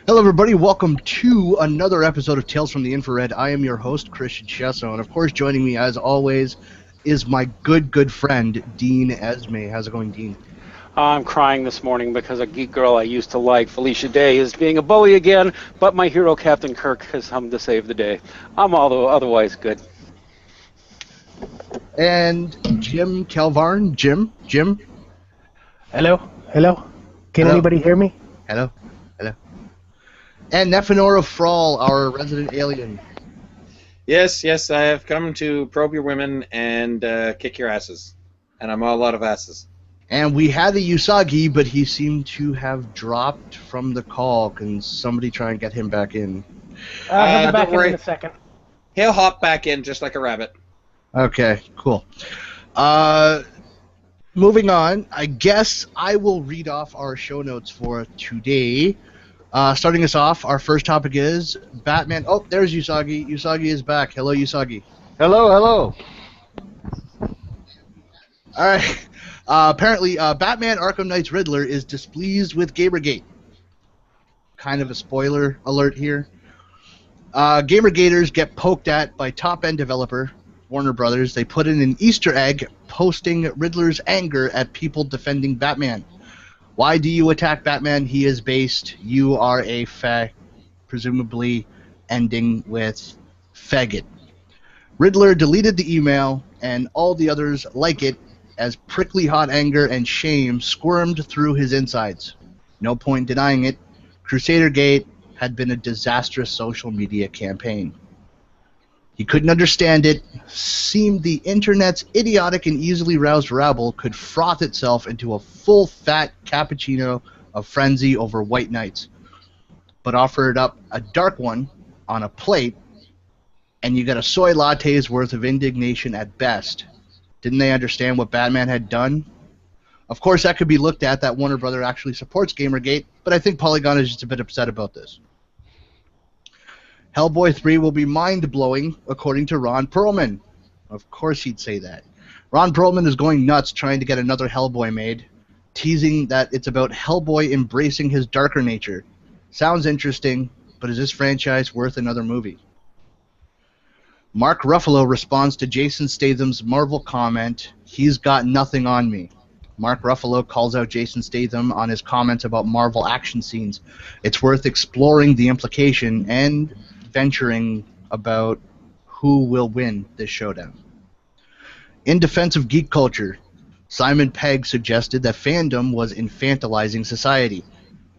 Hello, everybody. Welcome to another episode of Tales from the Infrared. I am your host, Christian Chesso, and of course, joining me, as always, is my good friend, Dean Esme. How's it going, Dean? I'm crying this morning because a geek girl I used to like, Felicia Day, is being a bully again, but my hero, Captain Kirk, has come to save the day. I'm otherwise good. And Jim Calvarn. Jim? Hello? Can Hello. anybody hear me? Hello. And Nephenora Frawl, our resident alien. Yes, I have come to probe your women and kick your asses. And I'm all out of asses. And we had a Usagi, but he seemed to have dropped from the call. Can somebody try and get him back in? He'll be back don't worry. in a second. He'll hop back in just like a rabbit. Okay, cool. Moving on, I guess I will read off our show notes for today. Starting us off, our first topic is Batman. Oh, there's Usagi. Usagi is back. Hello, Usagi. Hello. All right. Apparently, Batman Arkham Knight's Riddler is displeased with Gamergate. Kind of a spoiler alert here. Gamergaters get poked at by top-end developer Warner Brothers. They put in an Easter egg posting Riddler's anger at people defending Batman. Why do you attack Batman? He is based. You are a fag. Presumably ending with faggot. Riddler deleted the email, and all the others like it, as prickly hot anger and shame squirmed through his insides. No point denying it. Crusader Gate had been a disastrous social media campaign. He couldn't understand it, seemed the internet's idiotic and easily roused rabble could froth itself into a full fat cappuccino of frenzy over white knights, but offered up a dark one on a plate, and you got a soy latte's worth of indignation at best. Didn't they understand what Batman had done? Of course, that could be looked at that Warner Brother actually supports Gamergate, but I think Polygon is just a bit upset about this. Hellboy 3 will be mind-blowing, according to Ron Perlman. Of course he'd say that. Ron Perlman is going nuts trying to get another Hellboy made, teasing that it's about Hellboy embracing his darker nature. Sounds interesting, but is this franchise worth another movie? Mark Ruffalo responds to Jason Statham's Marvel comment, "He's got nothing on me." Mark Ruffalo calls out Jason Statham on his comments about Marvel action scenes. It's worth exploring the implication and venturing about who will win this showdown. In defense of geek culture, Simon Pegg suggested that fandom was infantilizing society,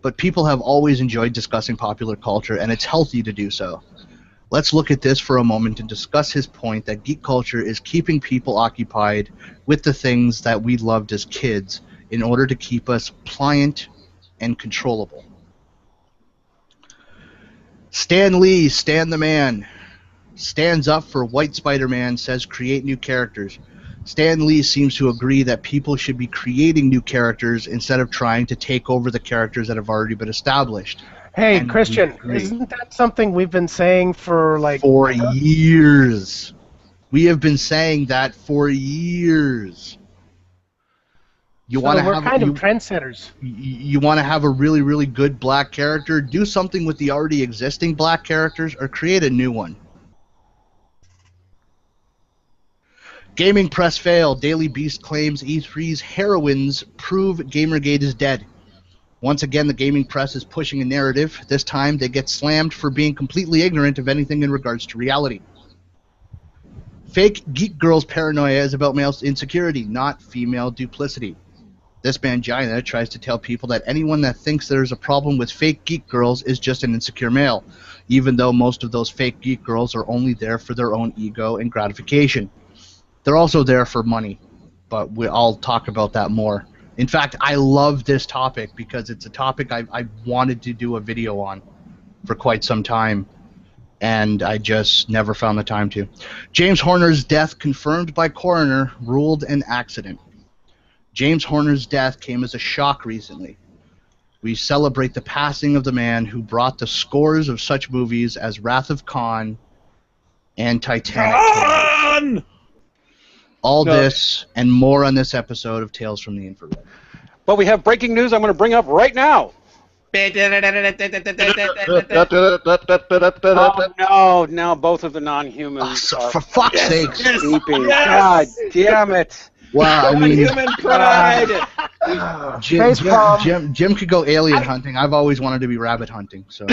but people have always enjoyed discussing popular culture, and it's healthy to do so. Let's look at this for a moment and discuss his point that geek culture is keeping people occupied with the things that we loved as kids in order to keep us pliant and controllable. Stan Lee, Stan the Man, stands up for White Spider-Man, says create new characters. Stan Lee seems to agree that people should be creating new characters instead of trying to take over the characters that have already been established. Hey, And Christian, isn't that something we've been saying for For years. We have been saying that for years. We're kind of trendsetters. You want to have a really, really good black character? Do something with the already existing black characters or create a new one. Gaming press fail. Daily Beast claims E3's heroines prove Gamergate is dead. Once again, the gaming press is pushing a narrative. This time, they get slammed for being completely ignorant of anything in regards to reality. Fake geek girls' paranoia is about male insecurity, not female duplicity. This mangina tries to tell people that anyone that thinks there's a problem with fake geek girls is just an insecure male, even though most of those fake geek girls are only there for their own ego and gratification. They're also there for money, but I'll talk about that more. In fact, I love this topic because it's a topic I wanted to do a video on for quite some time, and I just never found the time to. James Horner's death confirmed by coroner ruled an accident. James Horner's death came as a shock recently. We celebrate the passing of the man who brought the scores of such movies as Wrath of Khan and Titanic. All this and more on this episode of Tales from the Infrared. But we have breaking news I'm going to bring up right now. Oh no! Now both of the non-humans Oh, so, are for fuck's sakes. Yes. sleeping. Yes. God damn it! Well, I mean, Human pride. Jim could go alien hunting. I've always wanted to be rabbit hunting. So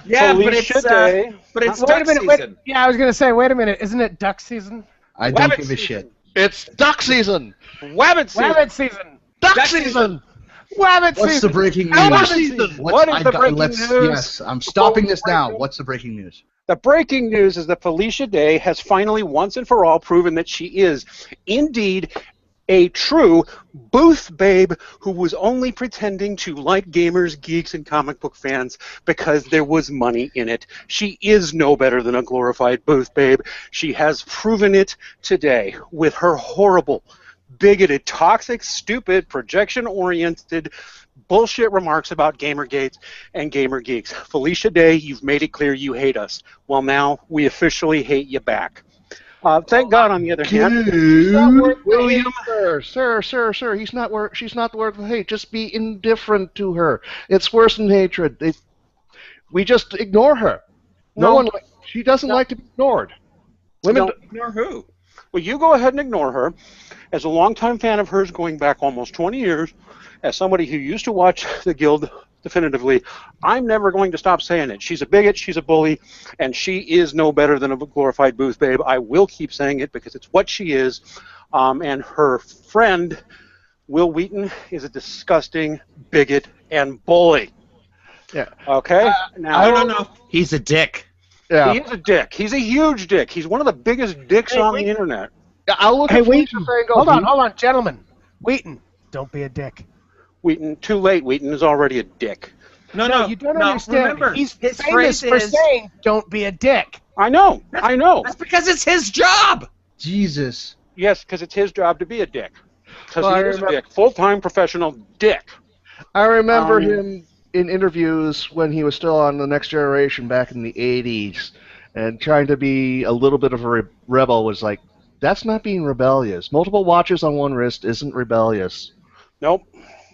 Yeah, Felicia Day. but it's Wait a duck minute. season. Yeah, I was gonna say. Wait a minute. Isn't it duck season? I don't Wabbit give a season. shit. It's duck season. Wabbit season. Wabbit season. Duck Duck season. Wabbit What's season. the breaking Wabbit news? season. What's- What is the got- breaking let's- news? Yes, I'm stopping this now. What's the breaking news? The breaking news is that Felicia Day has finally, once and for all, proven that she is indeed a true booth babe who was only pretending to like gamers, geeks, and comic book fans because there was money in it. She is no better than a glorified booth babe. She has proven it today with her horrible, bigoted, toxic, stupid, projection-oriented bullshit remarks about Gamergate and Gamer Geeks. Felicia Day, you've made it clear you hate us. Well, now we officially hate you back. Thank God, on the other hand, William, sir, he's not worth. She's not worth the hate. Just be indifferent to her. It's worse than hatred. We just ignore her. No one. She doesn't like to be ignored. Women. No. Ignore who? Well, you go ahead and ignore her. As a longtime fan of hers going back almost 20 years, as somebody who used to watch the Guild definitively, I'm never going to stop saying it. She's a bigot, she's a bully, and she is no better than a glorified booth babe. I will keep saying it because it's what she is. And her friend, Will Wheaton, is a disgusting bigot and bully. Yeah. Okay? Now, No. He's a dick. Yeah. he is a dick. He's a huge dick. He's one of the biggest dicks on the internet. I'll look Hey, at Felicia Wheaton. Day and go. Hold on, gentlemen. Wheaton, don't be a dick. Wheaton, too late. Wheaton is already a dick. No. You don't understand. Remember, He's his famous phrase for is, saying, "Don't be a dick." I know. That's because it's his job. Jesus. Yes, because it's his job to be a dick. Because Well, I he is a remember- dick. Full-time professional dick. I remember Um, him in interviews when he was still on the Next Generation back in the '80s, and trying to be a little bit of a rebel was like, that's not being rebellious. Multiple watches on one wrist isn't rebellious. Nope.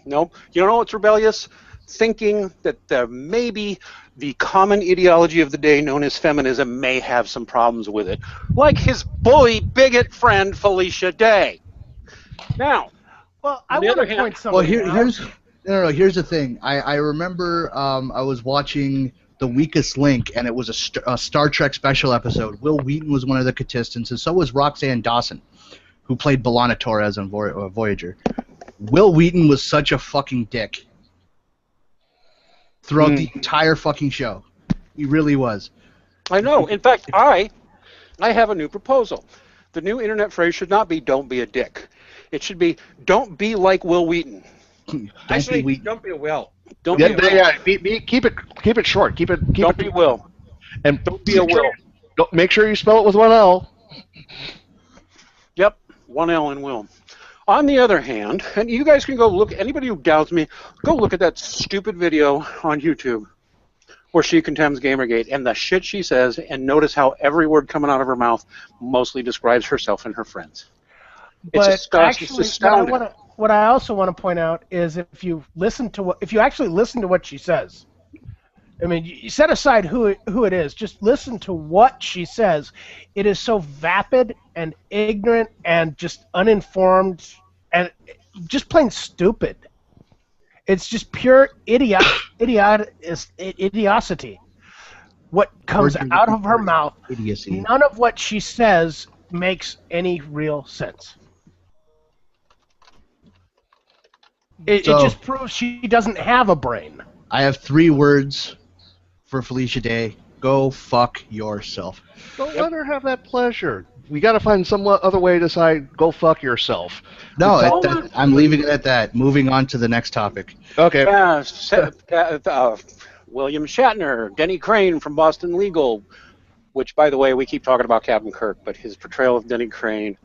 You don't know what's rebellious? Thinking that maybe the common ideology of the day known as feminism may have some problems with it. Like his bully, bigot friend, Felicia Day. Now, Well, I On the want other to hand- point something out. here's the thing. I remember I was watching The Weakest Link, and it was a Star Trek special episode. Will Wheaton was one of the contestants, and so was Roxanne Dawson, who played B'Elanna Torres on Voyager. Will Wheaton was such a fucking dick throughout the entire fucking show. He really was. I know. In fact, I have a new proposal. The new internet phrase should not be "don't be a dick." It should be "don't be like Will Wheaton." Actually, be Wheaton. don't be a Will. Don't Yeah, be Will. keep it short. Keep Don't it be Will. and Don't be a Will. Make sure you spell it with one L. Yep, one L in Will. On the other hand, and you guys can go look, anybody who doubts me, go look at that stupid video on YouTube where she contemns Gamergate and the shit she says, and notice how every word coming out of her mouth mostly describes herself and her friends. It's Actually, it's astounding. what I also want to point out is if you actually listen to what she says, I mean, you set aside who it is, just listen to what she says. It is so vapid and ignorant and just uninformed and just plain stupid. It's just pure idiocity. What comes Words are out of her mouth, Idiocy. none of what she says makes any real sense. It just proves she doesn't have a brain. I have 3 words for Felicia Day. Go fuck yourself. Don't let her have that pleasure. We got to find some other way to decide. Go fuck yourself. No, I'm leaving it at that. Moving on to the next topic. Okay. William Shatner, Denny Crane from Boston Legal, which, by the way, we keep talking about Captain Kirk, but his portrayal of Denny Crane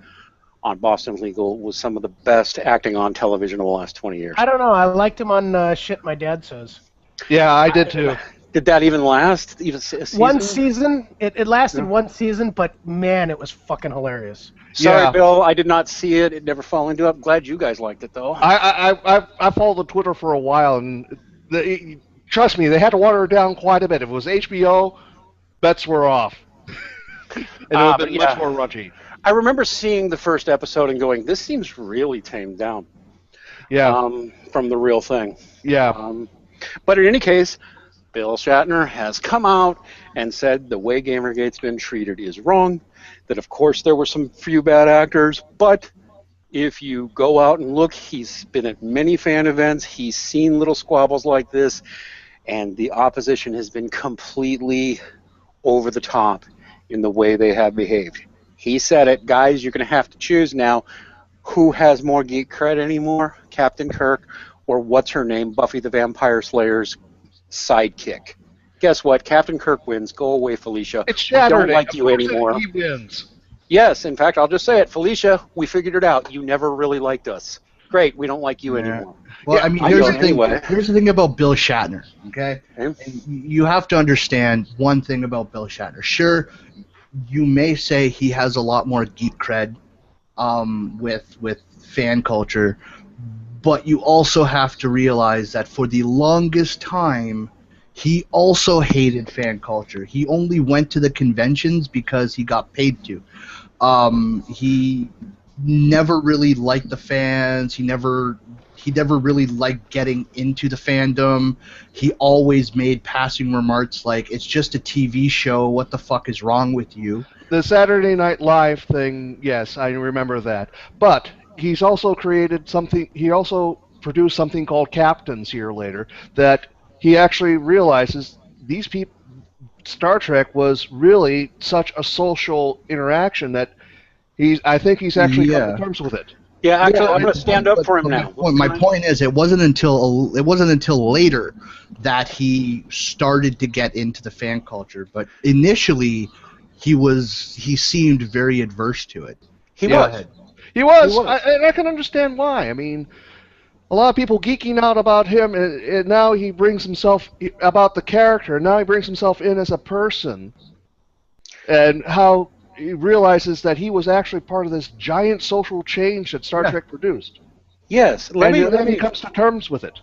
on Boston Legal was some of the best acting on television of the last 20 years. I don't know. I liked him on Shit My Dad Says. Yeah, I did too. Did that even last? Even a season? One season. It lasted one season, but man, it was fucking hilarious. Sorry, Yeah. Bill, I did not see it. It never fell into it. I'm glad you guys liked it, though. I followed the Twitter for a while, and Trust me, they had to water it down quite a bit. If it was HBO, bets were off. And it would have But been much yeah. more raunchy. I remember seeing the first episode and going, "This seems really tamed down Yeah, from the real thing." yeah. But in any case, Bill Shatner has come out and said the way Gamergate's been treated is wrong. That of course there were some few bad actors, but if you go out and look, he's been at many fan events. He's seen little squabbles like this, and the opposition has been completely over the top in the way they have behaved. He said it, guys, you're going to have to choose now who has more geek cred anymore, Captain Kirk or what's her name, Buffy the Vampire Slayer's sidekick. Guess what? Captain Kirk wins. Go away, Felicia. It's We don't Saturday. like Of you course anymore. He wins. Yes, in fact, I'll just say it. Felicia, we figured it out. You never really liked us. Great, we don't like you anymore. Well, Yeah, I mean, I here's the don't thing. anyway. Here's the thing about Bill Shatner. Okay, Okay. and you have to understand one thing about Bill Shatner. Sure, you may say he has a lot more geek cred with fan culture, but you also have to realize that for the longest time, he also hated fan culture. He only went to the conventions because he got paid to. He never really liked the fans. He never really liked getting into the fandom. He always made passing remarks like, "It's just a TV show. What the fuck is wrong with you?" The Saturday Night Live thing, yes, I remember that. But he's also created something. He also produced something called Captains here later that he actually realizes these people. Star Trek was really such a social interaction that I think he's actually come Yeah. to terms with it. Yeah, actually, I'm going but- to stand up but- for him but now. My point is, it wasn't until later that he started to get into the fan culture. But initially, he seemed very adverse to it. He Yeah. was. He was, He was. and I can understand why. I mean, a lot of people geeking out about him, and now he brings himself about the character. And now he brings himself in as a person, and how he realizes that he was actually part of this giant social change that Star Yeah. Trek produced. Yes. And then he comes to terms with it.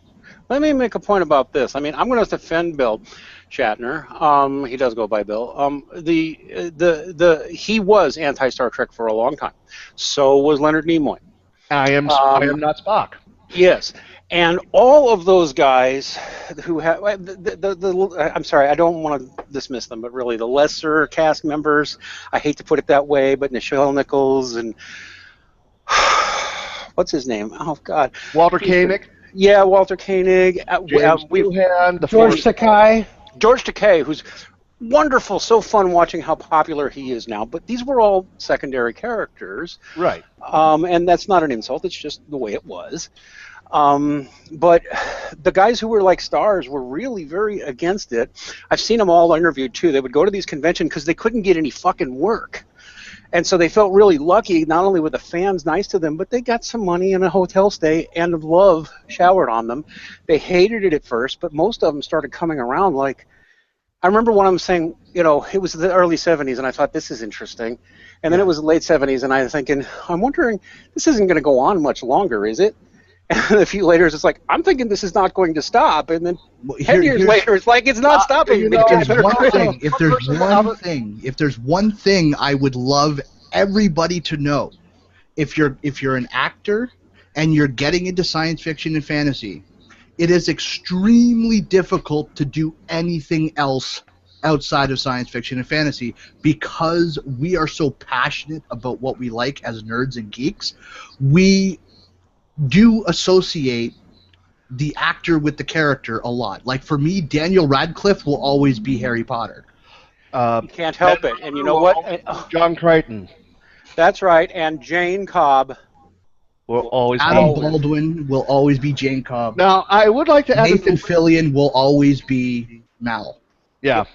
Let me make a point about this. I mean, I'm going to defend Bill Shatner. He does go by Bill. He was anti-Star Trek for a long time. So was Leonard Nimoy. I am not Spock. Yes, and all of those guys who have I'm sorry, I don't want to dismiss them, but really the lesser cast members. I hate to put it that way, but Nichelle Nichols and what's his name? Oh God, Walter Koenig, yeah, Walter Koenig. James Doohan, the George Takei. George Takei, who's wonderful, so fun watching how popular he is now. But these were all secondary characters. right. And that's not an insult, it's just the way it was. But the guys who were like stars were really very against it. I've seen them all interviewed too. They would go to these conventions because they couldn't get any fucking work. And so they felt really lucky, not only were the fans nice to them, but they got some money and a hotel stay and love showered on them. They hated it at first, but most of them started coming around. Like, I remember one of them saying, you know, it was the early 70s, and I thought, this is interesting. And then it was the late 70s, and I was thinking, I'm wondering, this isn't going to go on much longer, is it? And a few later, it's like, I'm thinking this is not going to stop. And then 10 years later, it's like, it's not stopping. you know, If there's one thing I would love everybody to know, if you're an actor and you're getting into science fiction and fantasy, it is extremely difficult to do anything else outside of science fiction and fantasy because we are so passionate about what we like as nerds and geeks. We do associate the actor with the character a lot. Like for me, Daniel Radcliffe will always be Harry Potter. You can't help it. And you know what? John Crichton That's right. And Jane Cobb. will always Adam be. Baldwin will always be Jane Cobb. Now, I would like to add. Nathan Fillion will always be Mal. Yeah.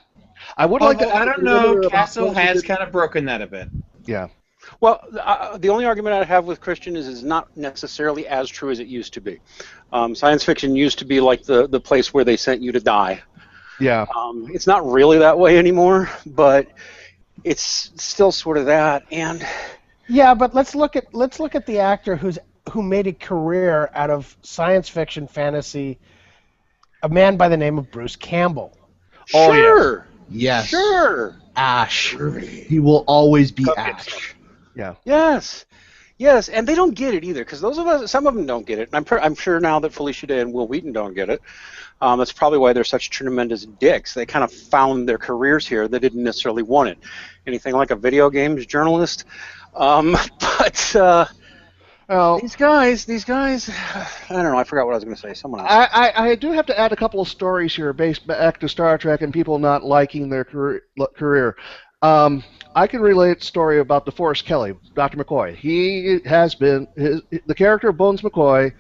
I would like to. I don't know. Castle has kind of broken that a bit. Yeah. Well, the only argument I have with Christian is it's not necessarily as true as it used to be. Science fiction used to be like the place where they sent you to die. Yeah. It's not really that way anymore, but it's still sort of that. And Yeah, but let's look at the actor who made a career out of science fiction, fantasy, a man by the name of Bruce Campbell. Oh, yes. Sure. Yes. Sure. Ash. He will always be Come get Ash. Yeah. Yes. Yes, and they don't get it either, because some of them don't get it. And I'm sure now that Felicia Day and Will Wheaton don't get it. That's probably why they're such tremendous dicks. They kind of found their careers here. They didn't necessarily want it. Anything like a video games journalist. But Well, these guys, I don't know. I forgot what I was going to say. Someone else. I do have to add a couple of stories here based back to Star Trek and people not liking their career. I can relate a story about DeForest Kelley, Dr. McCoy. He has been the character of Bones McCoy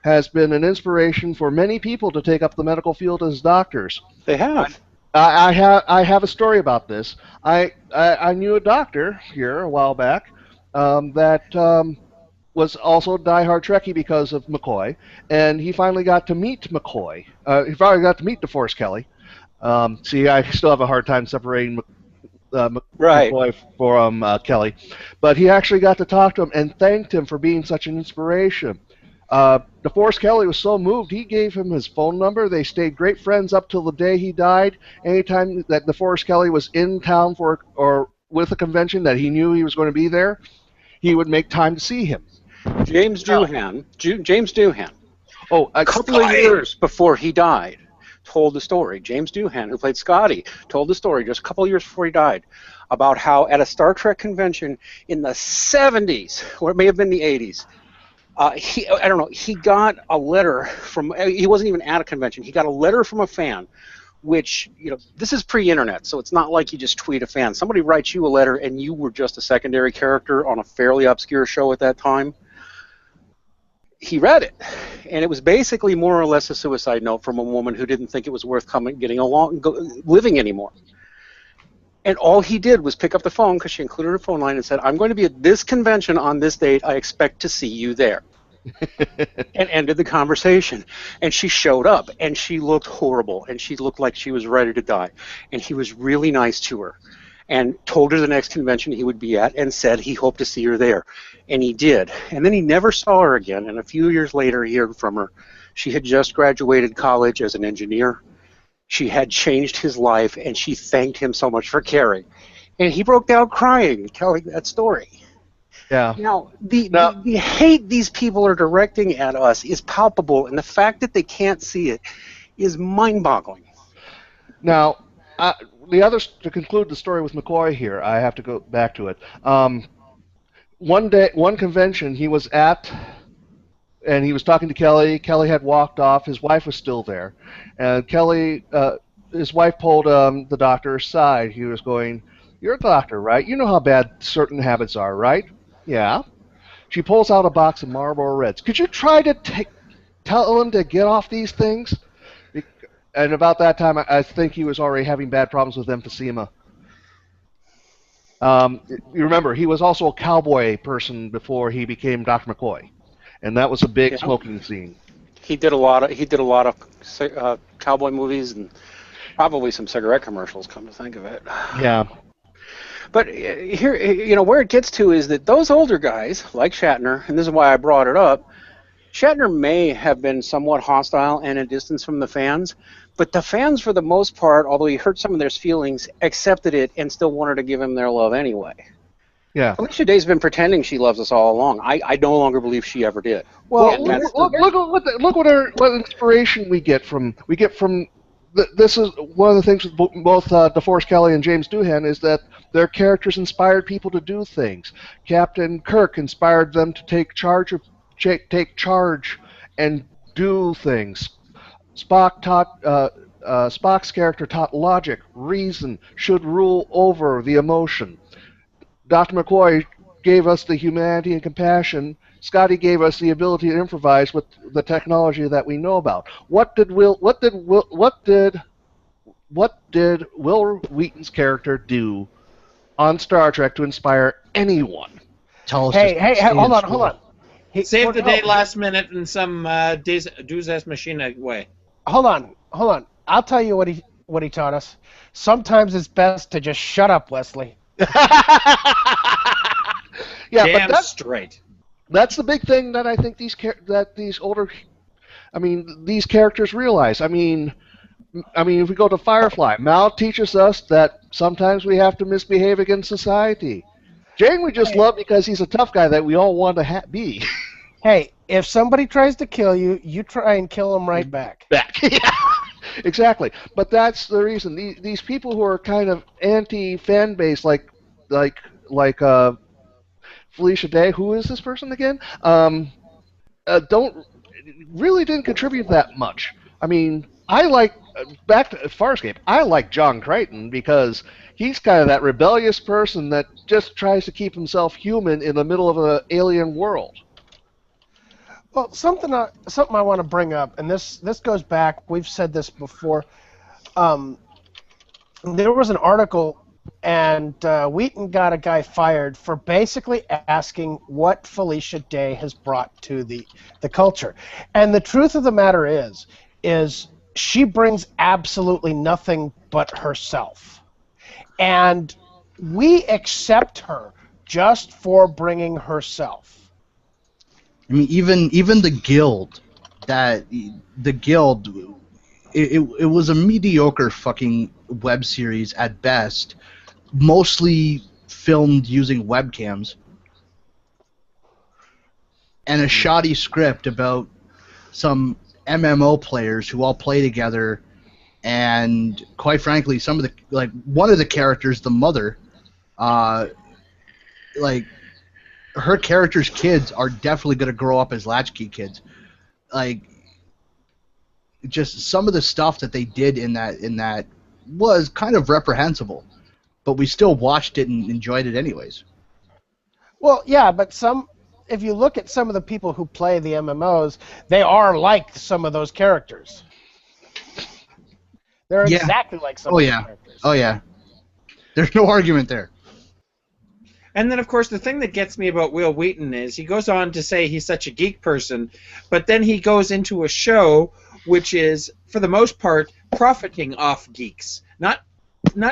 has been an inspiration for many people to take up the medical field as doctors. They have. I have a story about this. I knew a doctor here a while back that was also a diehard Trekkie because of McCoy, and he finally got to meet McCoy. He finally got to meet DeForest Kelley. See, I still have a hard time separating Right. McCoy from Kelly, but he actually got to talk to him and thanked him for being such an inspiration. DeForest Kelley was so moved, he gave him his phone number. They stayed great friends up till the day he died. Anytime that DeForest Kelley was in town for or with a convention that he knew he was going to be there, he would make time to see him. James Doohan. Oh, A couple of years before he died, told the story. James Doohan, who played Scotty, told the story just a couple of years before he died about how at a Star Trek convention in the 70s, or it may have been the 80s, he got a letter from, he wasn't even at a convention, he got a letter from a fan, which, this is pre-internet, so it's not like you just tweet a fan. Somebody writes you a letter and you were just a secondary character on a fairly obscure show at that time. He read it, and it was basically more or less a suicide note from a woman who didn't think it was worth living anymore. And all he did was pick up the phone, because she included her phone line, and said, "I'm going to be at this convention on this date. I expect to see you there." And ended the conversation. And she showed up, and she looked horrible, and she looked like she was ready to die. And he was really nice to her, and told her the next convention he would be at, and said he hoped to see her there. And he did. And then he never saw her again, and a few years later he heard from her. She had just graduated college as an engineer. She had changed his life, and she thanked him so much for caring. And he broke down crying, telling that story. Yeah. Now, the hate these people are directing at us is palpable, and the fact that they can't see it is mind-boggling. Now, to conclude the story with McCoy here, I have to go back to it. One convention he was at, and he was talking to Kelly. Kelly had walked off. His wife was still there. And his wife pulled the doctor aside. He was going, "You're a doctor, right? You know how bad certain habits are, right?" "Yeah." She pulls out a box of Marlboro Reds. "Could you try to tell him to get off these things?" And about that time, I think he was already having bad problems with emphysema. You remember, he was also a cowboy person before he became Dr. McCoy, and that was a big smoking scene. He did a lot of cowboy movies and probably some cigarette commercials, come to think of it. Yeah. But here, where it gets to is that those older guys, like Shatner, and this is why I brought it up, Shatner may have been somewhat hostile and a distance from the fans, but the fans, for the most part, although he hurt some of their feelings, accepted it and still wanted to give him their love anyway. Yeah. Felicia Day's been pretending she loves us all along. I no longer believe she ever did. Well, look what inspiration we get from. This is one of the things with both DeForest Kelley and James Doohan is that their characters inspired people to do things. Captain Kirk inspired them to take charge and do things. Spock's character taught logic, reason should rule over the emotion. Dr. McCoy gave us the humanity and compassion. Scotty gave us the ability to improvise with the technology that we know about. What did Will Wheaton's character do on Star Trek to inspire anyone? Tell us. Hey, hold on. Save the day last minute in some Deus Ex Machina way. Hold on. I'll tell you what he taught us. Sometimes it's best to just shut up, Wesley. Yeah, Damn but straight. that's the big thing that I think these older I mean, these characters realize. I mean, if we go to Firefly, Mal teaches us that sometimes we have to misbehave against society. Jane we just love because he's a tough guy that we all want to be. Hey, if somebody tries to kill you, you try and kill them right back. Yeah, exactly. But that's the reason. These people who are kind of anti-fan base, like Felicia Day, who is this person again? Don't really didn't contribute that much. I mean, I like back to Farscape. I like John Crichton because he's kind of that rebellious person that just tries to keep himself human in the middle of an alien world. Well, something I want to bring up, and this goes back. We've said this before. There was an article, and Wheaton got a guy fired for basically asking what Felicia Day has brought to the culture. And the truth of the matter is she brings absolutely nothing but herself. And we accept her just for bringing herself. I mean, even the Guild, it was a mediocre fucking web series at best, mostly filmed using webcams, and a shoddy script about some MMO players who all play together, and quite frankly, some of the one of the characters, the mother, her character's kids are definitely going to grow up as latchkey kids. Just some of the stuff that they did in that was kind of reprehensible, but we still watched it and enjoyed it anyways. Well, yeah, but if you look at some of the people who play the MMOs, they are like some of those characters. They're exactly like some of those characters. Oh yeah. There's no argument there. And then, of course, the thing that gets me about Will Wheaton is he goes on to say he's such a geek person, but then he goes into a show which is, for the most part, profiting off geeks. Not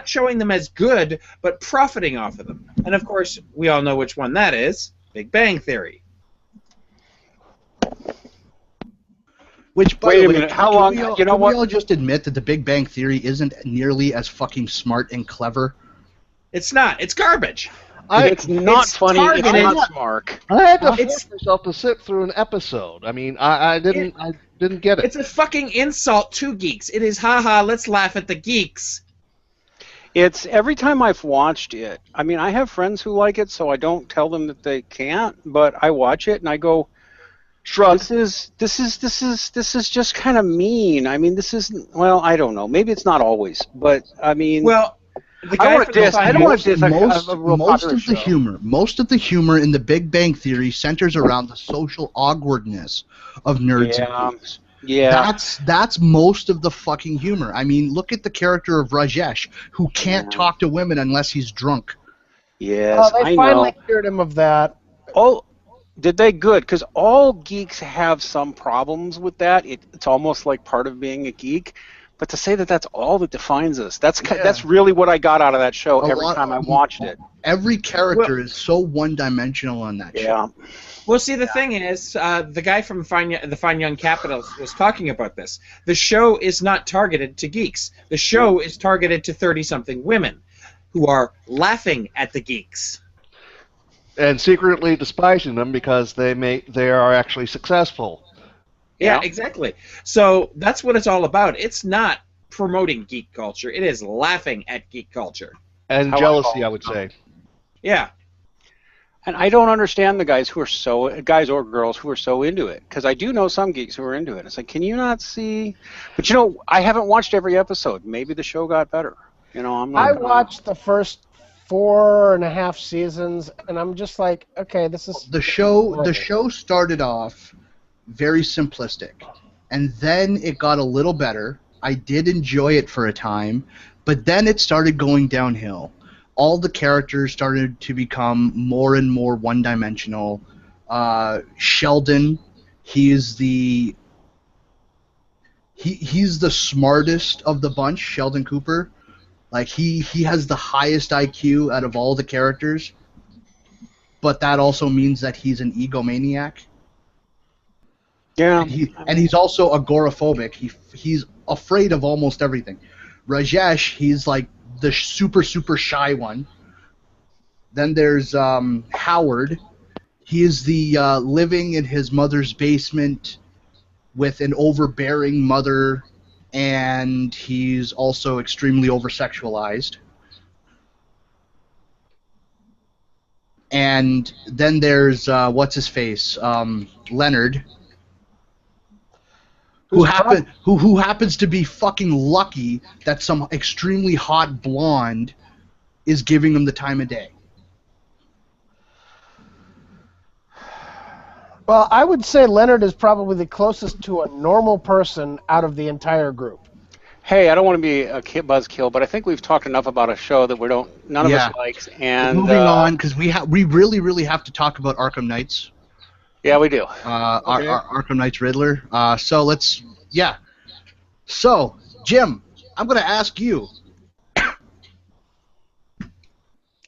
showing them as good, but profiting off of them. And, of course, we all know which one that is, Big Bang Theory. Which, by Wait the a way, minute, how long? You know can what? we all just admit that the Big Bang Theory isn't nearly as fucking smart and clever? It's not. It's garbage. It's not funny. It's targeted. not smart. I had to force myself to sit through an episode. I mean, I didn't get it. It's a fucking insult to geeks. It is, haha, let's laugh at the geeks. It's every time I've watched it. I mean, I have friends who like it, so I don't tell them that they can't. But I watch it and I go, Shrug. This is just kind of mean. I mean, this isn't. Well, I don't know. Maybe it's not always, but I mean. Well, the guy I don't want to diss a real most popular show. Most of the humor in the Big Bang Theory centers around the social awkwardness of nerds and geeks. Yeah. That's most of the fucking humor. I mean, look at the character of Rajesh, who can't talk to women unless he's drunk. Yes, they finally cured him of that. Oh, did they? Good, because all geeks have some problems with that. It's almost like part of being a geek. But to say that that's all that defines us, that's really what I got out of that show every time I watched it. Every character is so one-dimensional on that show. Well, see, the thing is, the guy from the Fine Young Capitalist was talking about this. The show is not targeted to geeks. The show is targeted to 30-something women who are laughing at the geeks. And secretly despising them because they are actually successful. Yeah, exactly. So that's what it's all about. It's not promoting geek culture. It is laughing at geek culture. And jealousy, I would say. Yeah. And I don't understand the guys or girls who are so into it, because I do know some geeks who are into it. It's like, can you not see? But I haven't watched every episode. Maybe the show got better. I'm not. I watched the first 4.5 seasons, and I'm just like, okay, this is the show. The show started off very simplistic, and then it got a little better. I did enjoy it for a time, but then it started going downhill. All the characters started to become more and more one-dimensional. Sheldon, he's the smartest of the bunch, Sheldon Cooper. Like, he has the highest IQ out of all the characters, but that also means that he's an egomaniac. Yeah. And he's also agoraphobic. He's afraid of almost everything. Rajesh, he's like the super shy one. Then there's Howard. He is the living in his mother's basement with an overbearing mother, and he's also extremely oversexualized. And then there's what's his face, Leonard, who happens to be fucking lucky that some extremely hot blonde is giving him the time of day. Well, I would say Leonard is probably the closest to a normal person out of the entire group. Hey, I don't want to be a buzzkill, but I think we've talked enough about a show that none of Yeah. us likes. And Moving on, because we really have to talk about Arkham Knights. Yeah, we do. Okay. Arkham Knight's Riddler. So, Jim, I'm going to ask you.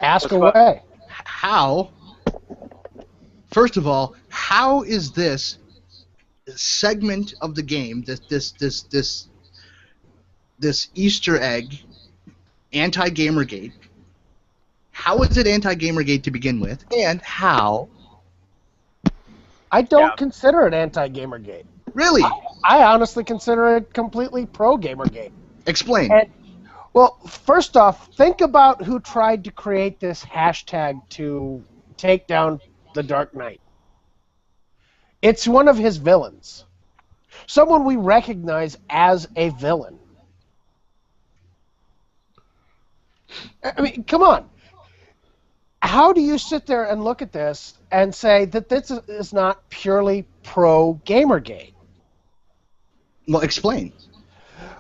Ask away. How? First of all, how is this segment of the game, this Easter egg, anti-Gamergate? How is it anti-Gamergate to begin with, and how? I don't consider it anti-Gamergate. Really? I honestly consider it completely pro-Gamergate. Explain. Well, first off, think about who tried to create this hashtag to take down the Dark Knight. It's one of his villains. Someone we recognize as a villain. I mean, come on. How do you sit there and look at this and say that this is not purely pro-Gamergate? Well, explain.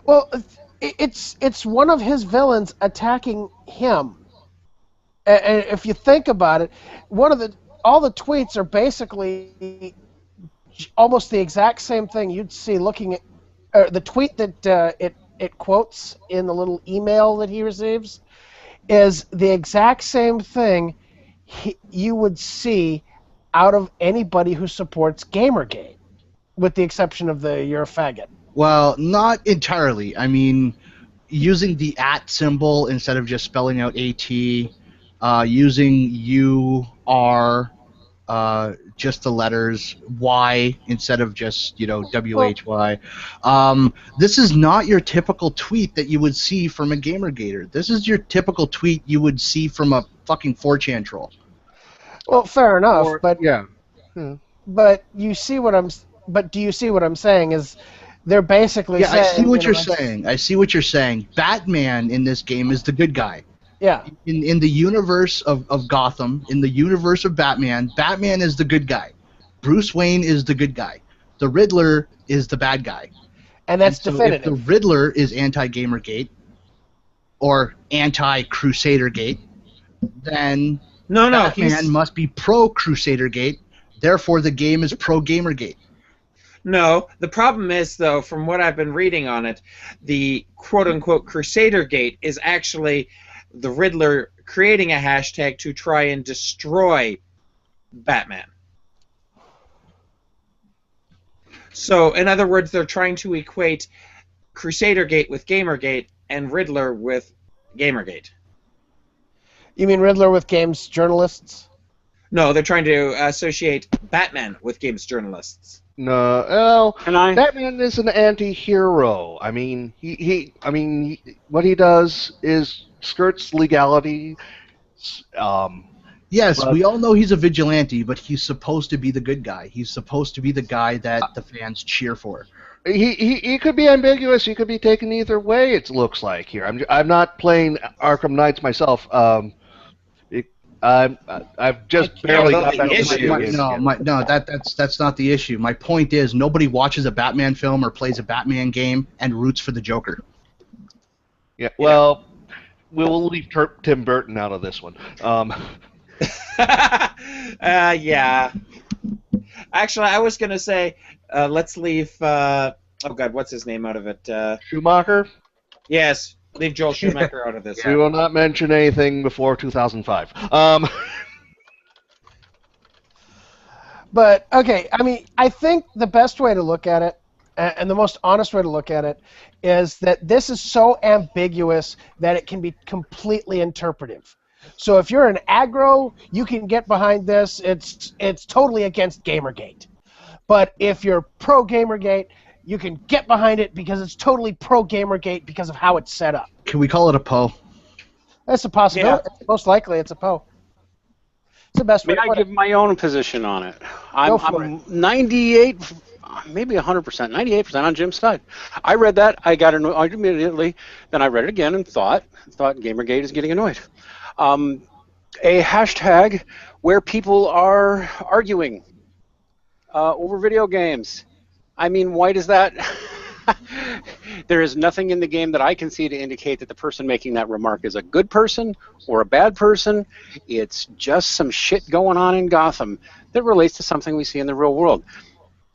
Well, it's one of his villains attacking him. And if you think about it, all the tweets are basically almost the exact same thing you'd see looking at the tweet that it quotes in the little email that he receives is the exact same thing you would see out of anybody who supports Gamergate, with the exception of the "you're a faggot." Well, not entirely. I mean, using the @ symbol instead of just spelling out AT, using UR, just the letters, Y instead of just, WHY. This is not your typical tweet that you would see from a Gamergater. This is your typical tweet you would see from a fucking 4chan troll. Well, fair enough, but Yeah. But do you see what I'm saying? Is they're basically saying... I see what you're saying. I see what you're saying. Batman in this game is the good guy. Yeah. In the universe of Gotham, in the universe of Batman, Batman is the good guy. Bruce Wayne is the good guy. The Riddler is the bad guy. And that's so definitive. if the Riddler is anti-Gamergate or anti-Crusadergate, then Batman must be pro-Crusadergate. Therefore, the game is pro-Gamergate. No, the problem is, though, from what I've been reading on it, the quote-unquote Crusadergate is actually the Riddler creating a hashtag to try and destroy Batman. So, in other words, they're trying to equate Crusadergate with Gamergate and Riddler with Gamergate. You mean Riddler with games journalists? No, they're trying to associate Batman with games journalists. No, well, Batman is an anti-hero. I mean, what he does is skirts legality. Yes, we all know he's a vigilante, but he's supposed to be the good guy. He's supposed to be the guy that the fans cheer for. He could be ambiguous. He could be taken either way. It looks like here. I'm not playing Arkham Knights myself. I've just barely got that issue. That's not the issue. My point is nobody watches a Batman film or plays a Batman game and roots for the Joker. Yeah, well, we'll leave Tim Burton out of this one. Yeah. Actually, I was gonna say let's leave. Oh God, what's his name out of it? Schumacher. Yes. Leave Joel Schumacher out of this. We will not mention anything before 2005. But okay, I mean, I think the best way to look at it, and the most honest way to look at it, is that this is so ambiguous that it can be completely interpretive. So if you're an aggro, you can get behind this. It's totally against Gamergate. But if you're pro Gamergate, you can get behind it because it's totally pro Gamergate because of how it's set up. Can we call it a Poe? That's a possibility. Yeah. Most likely, it's a Poe. It's the best way May to I put give it. my own position on it? Go for I'm 98, maybe 100%, 98% on Jim's side. I read that, I got annoyed immediately, then I read it again and thought Gamergate is getting annoyed. A hashtag where people are arguing over video games. I mean, why does that? There is nothing in the game that I can see to indicate that the person making that remark is a good person or a bad person. It's just some shit going on in Gotham that relates to something we see in the real world.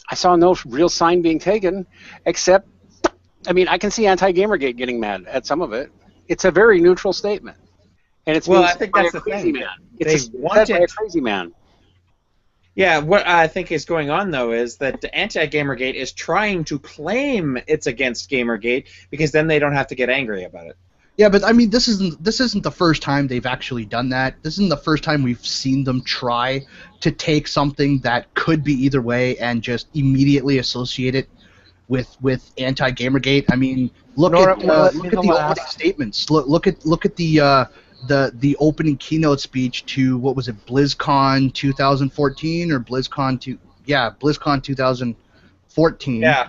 I saw no real sign being taken, except, I mean, I can see anti-Gamergate getting mad at some of it. It's a very neutral statement. And it's Well, being I think said by that's a the crazy thing. man. They It's want said by a it. crazy man. Yeah, what I think is going on, though, is that anti-Gamergate is trying to claim it's against Gamergate because then they don't have to get angry about it. Yeah, but I mean, this isn't the first time they've actually done that. This isn't the first time we've seen them try to take something that could be either way and just immediately associate it with anti-Gamergate. I mean, look Nor at will it be look the at the last. opening statements. Look at the opening keynote speech to, what was it, BlizzCon 2014 or BlizzCon 2014. Yeah.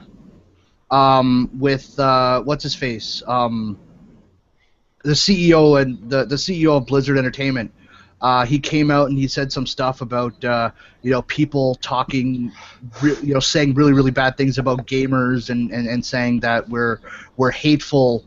With what's his face, the CEO and the CEO of Blizzard Entertainment. He came out and he said some stuff about people talking, saying really really bad things about gamers and saying that we're hateful.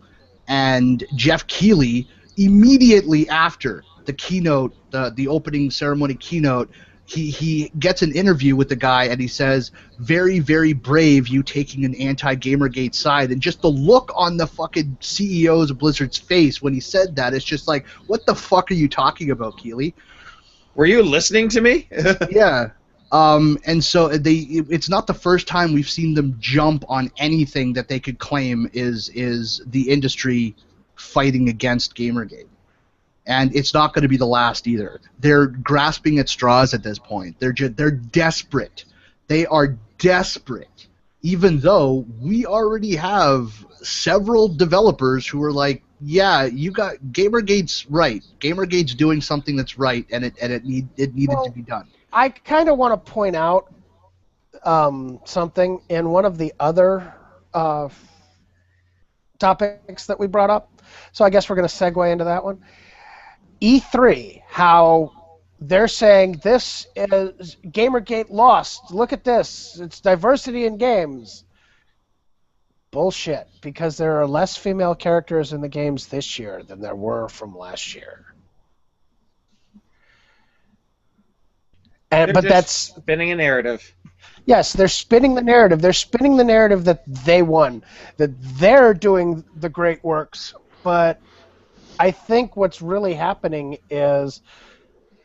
And Jeff Keighley, immediately after the keynote, the opening ceremony keynote, he gets an interview with the guy and he says, very, very brave you taking an anti-Gamergate side. And just the look on the fucking CEO's of Blizzard's face when he said that, it's just like, what the fuck are you talking about, Keighley? Were you listening to me? Yeah. And so it's not the first time we've seen them jump on anything that they could claim is the industry fighting against Gamergate. And it's not going to be the last either. They're grasping at straws at this point. They're desperate. They are desperate, even though we already have several developers who are like, yeah, you got Gamergate's right. Gamergate's doing something that's right, and it needed to be done. I kind of want to point out something in one of the other topics that we brought up. So I guess we're going to segue into that one. E3, how they're saying this is Gamergate lost. Look at this. It's diversity in games. Bullshit, because there are less female characters in the games this year than there were from last year. They're But just that's spinning a narrative. yes, they're spinning the narrative. They're spinning the narrative that they won, that they're doing the great works. But I think what's really happening is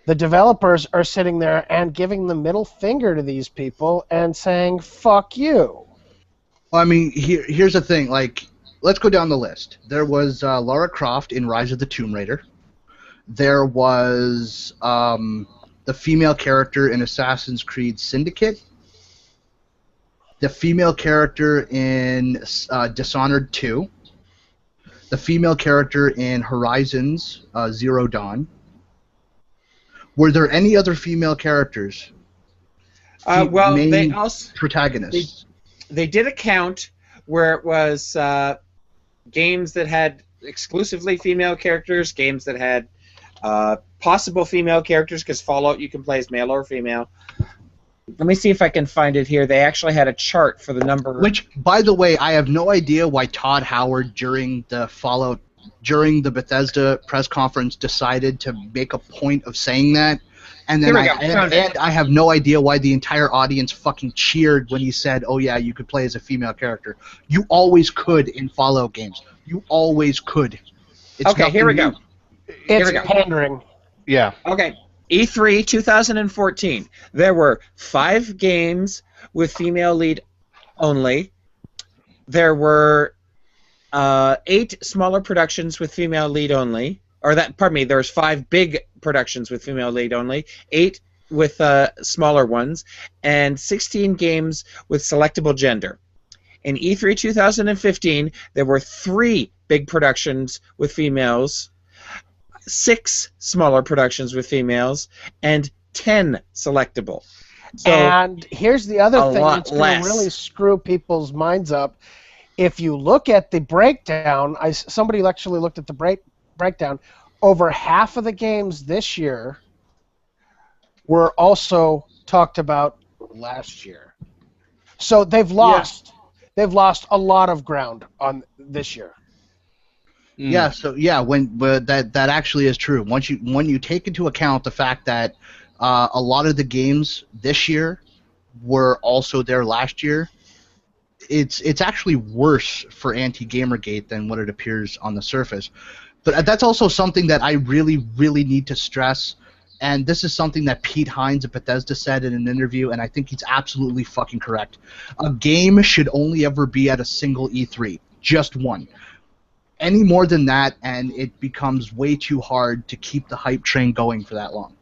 the developers are sitting there and giving the middle finger to these people and saying, fuck you. Well, I mean, here's the thing. Like, let's go down the list. There was Lara Croft in Rise of the Tomb Raider. There was the female character in Assassin's Creed Syndicate. The female character in Dishonored 2. The female character in Horizons Zero Dawn. Were there any other female characters? Well, main they also protagonists. they did a count where it was games that had exclusively female characters, games that had possible female characters, because Fallout you can play as male or female. Let me see if I can find it here. They actually had a chart for the number. Which, by the way, I have no idea why Todd Howard during the Bethesda press conference decided to make a point of saying that. And then I have no idea why the entire audience fucking cheered when he said, "Oh yeah, you could play as a female character." You always could in Fallout games. You always could. It's Okay, here we go. It's we go. pandering. Yeah. Okay, E3 2014. There were 5 games with female lead only. There were 8 smaller productions with female lead only. There's 5 big productions with female lead only, 8 with smaller ones, and 16 games with selectable gender. In E3 2015, there were 3 big productions with females, 6 smaller productions with females, and 10 selectable. So And here's the other a thing lot that's going to less. really screw people's minds up. If you look at the breakdown, somebody actually looked at the breakdown. Over half of the games this year were also talked about last year. So they've lost a lot of ground on this year. Yeah, so yeah, but that actually is true. When you take into account the fact that a lot of the games this year were also there last year, it's actually worse for anti-Gamergate than what it appears on the surface. But that's also something that I really, really need to stress. And this is something that Pete Hines of Bethesda said in an interview, and I think he's absolutely fucking correct. A game should only ever be at a single E3, just one. Any more than that, and it becomes way too hard to keep the hype train going for that long.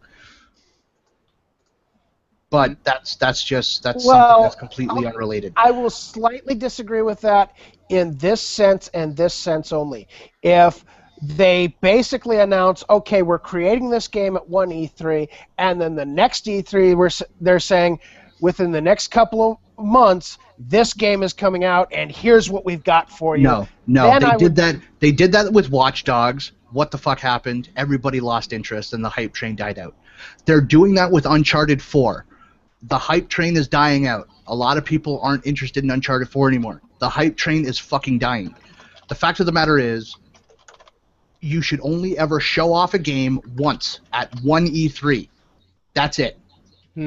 But that's something that's completely unrelated. I will slightly disagree with that in this sense and this sense only. If they basically announce, okay, we're creating this game at one E3, and then the next E3 they're saying within the next couple of months this game is coming out and here's what we've got for you. No, they did that with Watch Dogs. What the fuck happened? Everybody lost interest and the hype train died out. They're doing that with Uncharted 4. The hype train is dying out. A lot of people aren't interested in Uncharted 4 anymore. The hype train is fucking dying. The fact of the matter is, you should only ever show off a game once at one E3. That's it.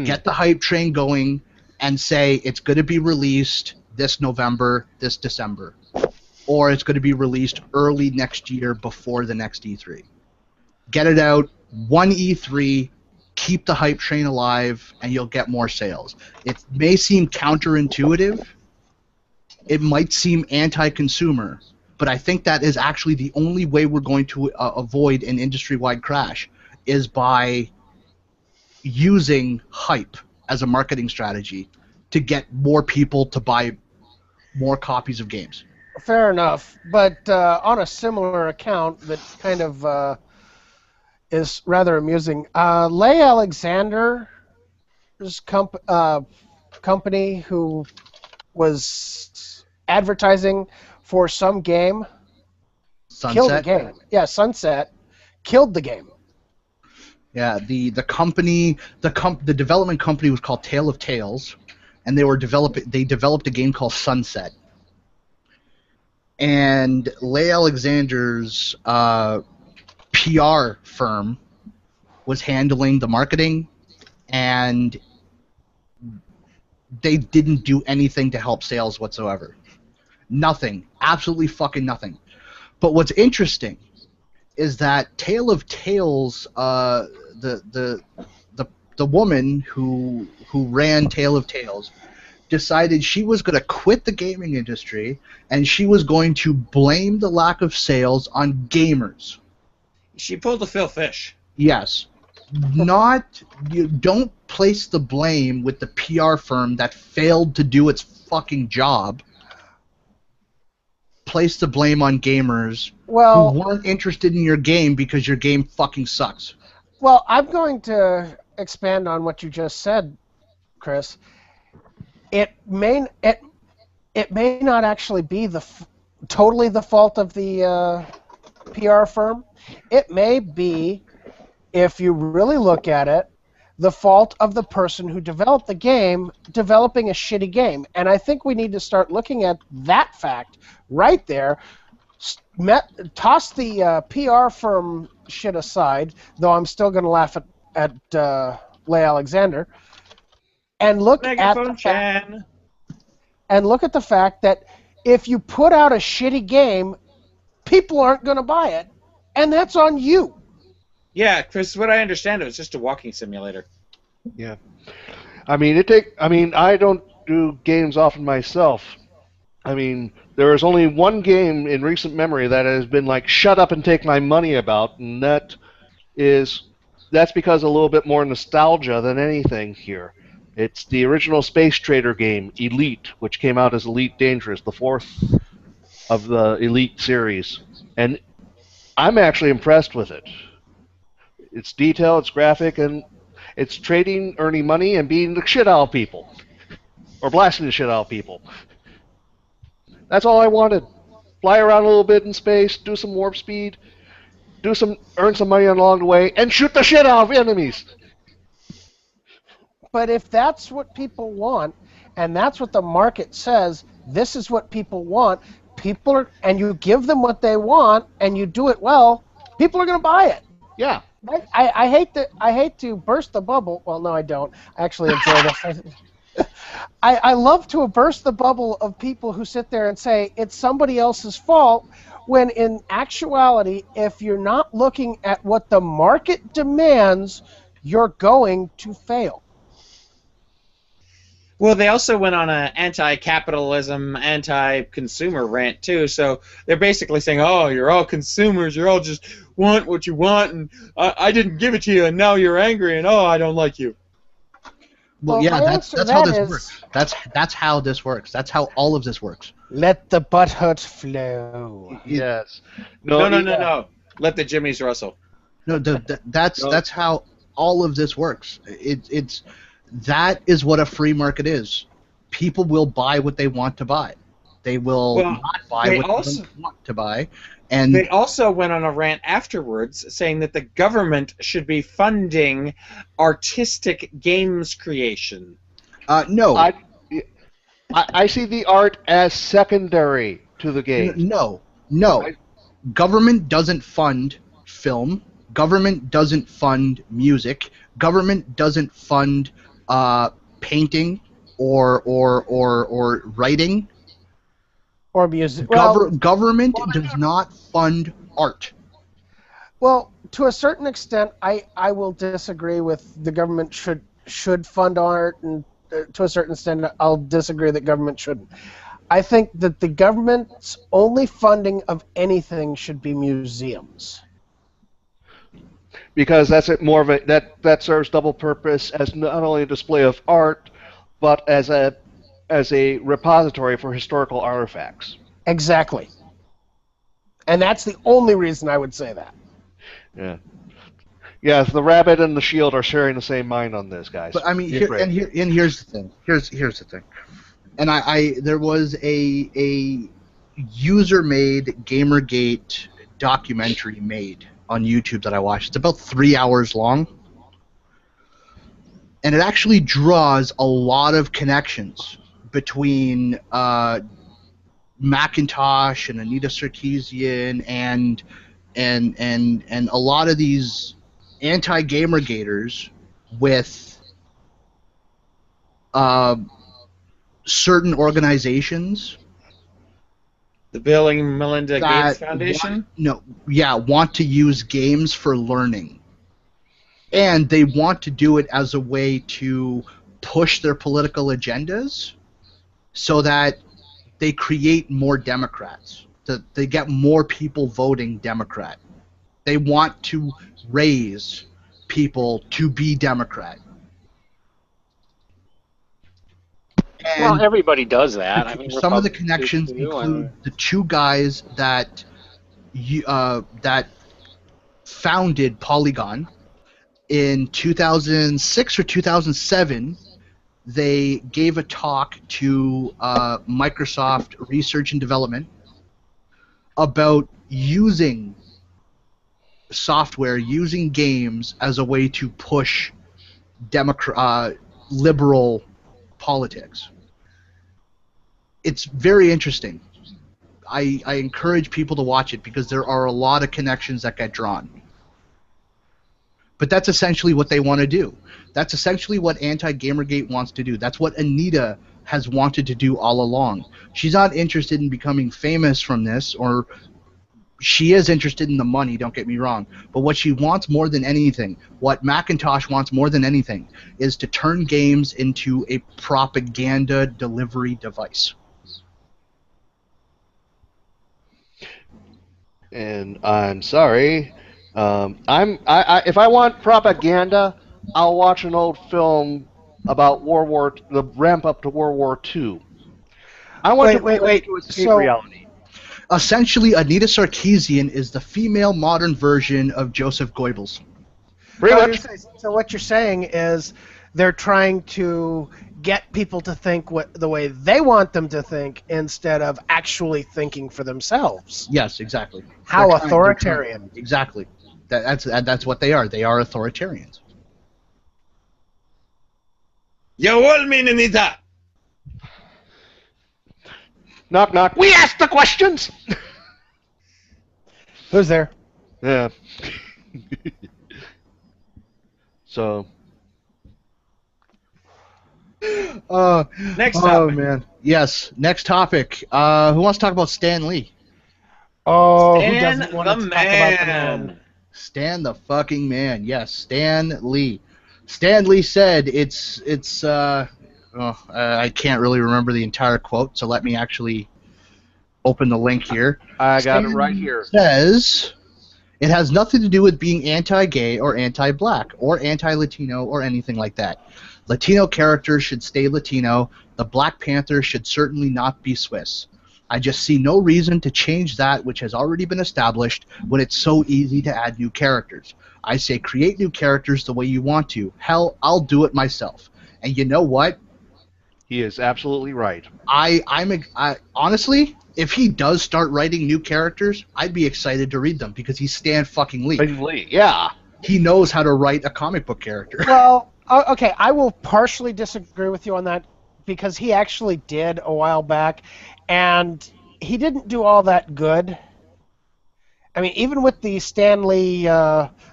Get the hype train going and say it's going to be released this November, this December. Or it's going to be released early next year before the next E3. Get it out, one E3, keep the hype train alive, and you'll get more sales. It may seem counterintuitive. It might seem anti-consumer. But I think that is actually the only way we're going to avoid an industry-wide crash is by using hype as a marketing strategy to get more people to buy more copies of games. Fair enough, but on a similar account that kind of is rather amusing, Leigh Alexander's company who was advertising for some game killed the game. Yeah, Sunset killed the game. Yeah, the development company was called Tale of Tales, and they developed a game called Sunset. And Leigh Alexander's PR firm was handling the marketing, and they didn't do anything to help sales whatsoever. Nothing. Absolutely fucking nothing. But what's interesting is that Tale of Tales, the woman who ran Tale of Tales, decided she was going to quit the gaming industry and she was going to blame the lack of sales on gamers. She pulled a Phil Fish. Yes. You don't place the blame with the PR firm that failed to do its fucking job. Place the blame on gamers who weren't interested in your game because your game fucking sucks. Well, I'm going to expand on what you just said, Chris. It may not actually be totally the fault of the PR firm. It may be, if you really look at it, the fault of the person who developed the game developing a shitty game. And I think we need to start looking at that fact right there. Toss the PR firm shit aside, though I'm still going to laugh at Leigh Alexander, and look at the fact that if you put out a shitty game, people aren't going to buy it, and that's on you. Yeah, because what I understand, it was just a walking simulator. Yeah. I mean, I don't do games often myself. I mean, there is only one game in recent memory that has been like, shut up and take my money about, and that's because a little bit more nostalgia than anything here. It's the original Space Trader game, Elite, which came out as Elite Dangerous, the fourth of the Elite series. And I'm actually impressed with it. It's detailed, it's graphic, and it's trading, earning money, and beating the shit out of people. Or blasting the shit out of people. That's all I wanted. Fly around a little bit in space, do some warp speed, earn some money along the way, and shoot the shit out of enemies. But if that's what people want, and that's what the market says, this is what people want, and you give them what they want, and you do it well, people are going to buy it. Yeah. I hate to burst the bubble. Well, no, I don't. I actually enjoy this. I love to burst the bubble of people who sit there and say it's somebody else's fault, when in actuality, if you're not looking at what the market demands, you're going to fail. Well, they also went on an anti-capitalism, anti-consumer rant too. So they're basically saying, "Oh, you're all consumers. You all just want what you want, and I didn't give it to you, and now you're angry, and I don't like you." Well, yeah, that's how this works. That's how this works. That's how all of this works. Let the butthurt flow. Yes. No. Let the Jimmies rustle. No, that's how all of this works. That is what a free market is. People will buy what they want to buy. They will not buy what they don't want to buy. And they also went on a rant afterwards saying that the government should be funding artistic games creation. No. I see the art as secondary to the game. No. Government doesn't fund film. Government doesn't fund music. Government doesn't fund painting or writing. Or music. Government does not fund art. Well, to a certain extent, I will disagree with the government should fund art, and to a certain extent, I'll disagree that government shouldn't. I think that the government's only funding of anything should be museums. Because that's more of that serves double purpose as not only a display of art, but as a repository for historical artifacts. Exactly. And that's the only reason I would say that. Yeah. Yeah, the rabbit and the shield are sharing the same mind on this, guys. But I mean, here's the thing. Here's the thing. And there was a user-made Gamergate documentary made on YouTube that I watched. It's about 3 hours long. And it actually draws a lot of connections between Macintosh and Anita Sarkeesian and a lot of these anti-Gamergaters with certain organizations. The Bill and Melinda Gates Foundation? Want to use games for learning. And they want to do it as a way to push their political agendas so that they create more Democrats, that they get more people voting Democrat. They want to raise people to be Democrat. And well, everybody does that. I mean, some of the connections include the two guys that founded Polygon. In 2006 or 2007, they gave a talk to Microsoft Research and Development about using software, using games as a way to push liberal politics. It's very interesting. I encourage people to watch it because there are a lot of connections that get drawn. But that's essentially what they want to do. That's essentially what Anti-Gamergate wants to do. That's what Anita has wanted to do all along. She's not interested in becoming famous from this or she is interested in the money, don't get me wrong, but what she wants more than anything, what Macintosh wants more than anything, is to turn games into a propaganda delivery device. And I'm sorry. If I want propaganda, I'll watch an old film about the ramp up to World War II. I want to escape reality. Essentially, Anita Sarkeesian is the female modern version of Joseph Goebbels. Pretty much. So what you're saying is they're trying to get people to think the way they want them to think instead of actually thinking for themselves. Yes, exactly. How authoritarian. Exactly. That's what they are. They are authoritarians. You all mean Anita? Knock, knock. We asked the questions! Who's there? Yeah. So. Next Oh, topic. man. Yes, next topic. Who wants to talk about Stan Lee? Oh, who Stan doesn't want the to talk about the man? man. Stan the fucking man. Yes, Stan Lee. Stan Lee said I can't really remember the entire quote, so let me actually open the link here. I got it right here. Says it has nothing to do with being anti-gay or anti-black or anti-Latino or anything like that. Latino characters should stay Latino. The Black Panther should certainly not be Swiss. I just see no reason to change that which has already been established when it's so easy to add new characters. I say create new characters the way you want to. Hell, I'll do it myself. And you know what? He is absolutely right. I honestly, if he does start writing new characters, I'd be excited to read them because he's Stan fucking Lee. Lee, yeah. He knows how to write a comic book character. Well, okay, I will partially disagree with you on that because he actually did a while back, and he didn't do all that good. I mean, even with the Stan Lee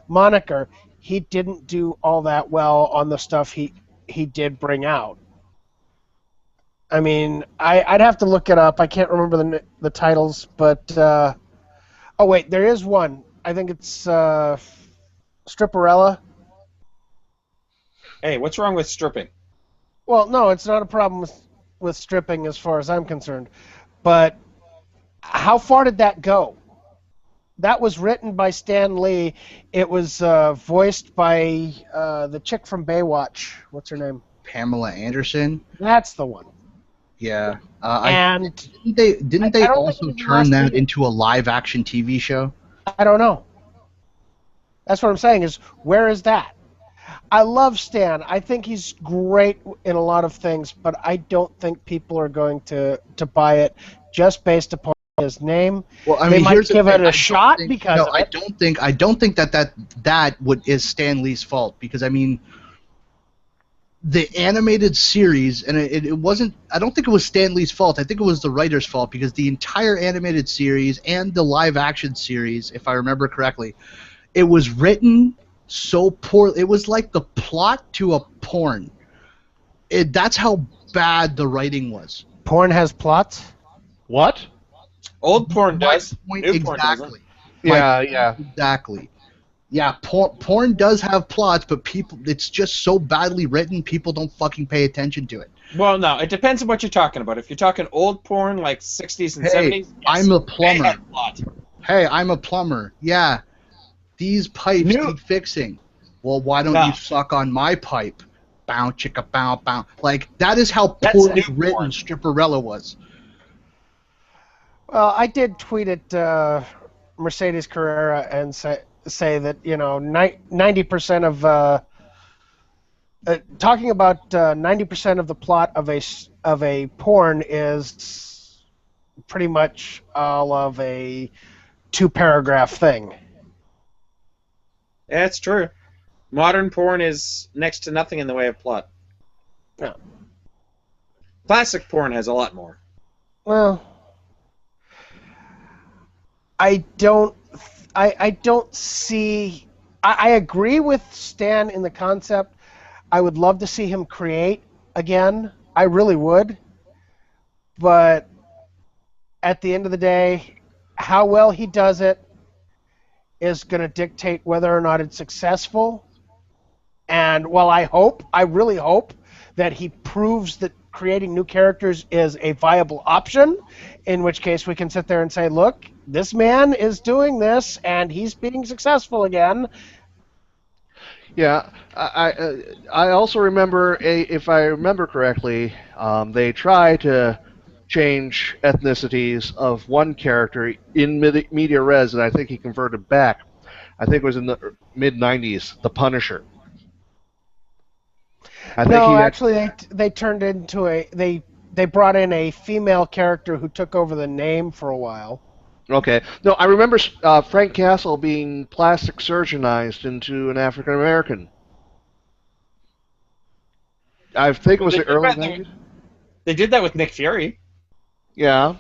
moniker, he didn't do all that well on the stuff he did bring out. I mean, I'd have to look it up. I can't remember the titles, but oh wait, there is one. I think it's Stripperella. Hey, what's wrong with stripping? Well, no, it's not a problem with stripping as far as I'm concerned. But how far did that go? That was written by Stan Lee. It was voiced by the chick from Baywatch. What's her name? Pamela Anderson. That's the one. Yeah. And didn't they I don't also think it was turn that last week. into a live-action TV show? I don't know. That's what I'm saying is, where is that? I love Stan. I think he's great in a lot of things, but I don't think people are going to buy it just based upon his name. Well, I They mean, might here's the give thing. it a I shot don't think- because no, of I it. don't think that is Stan Lee's fault because I mean, the animated series and it wasn't. I don't think it was Stan Lee's fault. I think it was the writer's fault because the entire animated series and the live-action series, if I remember correctly, it was written so poor. It was like the plot to a porn. That's how bad the writing was. Porn has plots. What? Old porn does. Point New porn doesn't. exactly. Yeah. Exactly. Yeah, porn does have plots, but it's just so badly written, people don't fucking pay attention to it. Well, no, it depends on what you're talking about. If you're talking old porn, like 60s and Hey, 70s, I'm a they plumber. had plot. Hey, I'm a plumber. Yeah, these pipes need fixing. Well, why don't you suck on my pipe? Bow, chicka, bow, bow. Like, that is how That's poorly new written porn. Stripperella was. Well, I did tweet at Mercedes Carrera and say that 90% of talking about 90% of the plot of a porn is pretty much all of a 2-paragraph thing. That's true. Modern porn is next to nothing in the way of plot. Yeah. Classic porn has a lot more. Well, I don't see. I agree with Stan in the concept. I would love to see him create again. I really would. But at the end of the day, how well he does it is going to dictate whether or not it's successful. And while I really hope that he proves that creating new characters is a viable option, in which case we can sit there and say, look, this man is doing this and he's being successful again. Yeah, I also remember, if I remember correctly, they try to change ethnicities of one character in media res, and I think he converted back. I think it was in the mid '90s, the Punisher. I think No, he had, actually, they turned into they brought in a female character who took over the name for a while. okay. No, I remember Frank Castle being plastic surgeonized into an African American. I think it was the early '90s. They did that with Nick Fury. Yeah.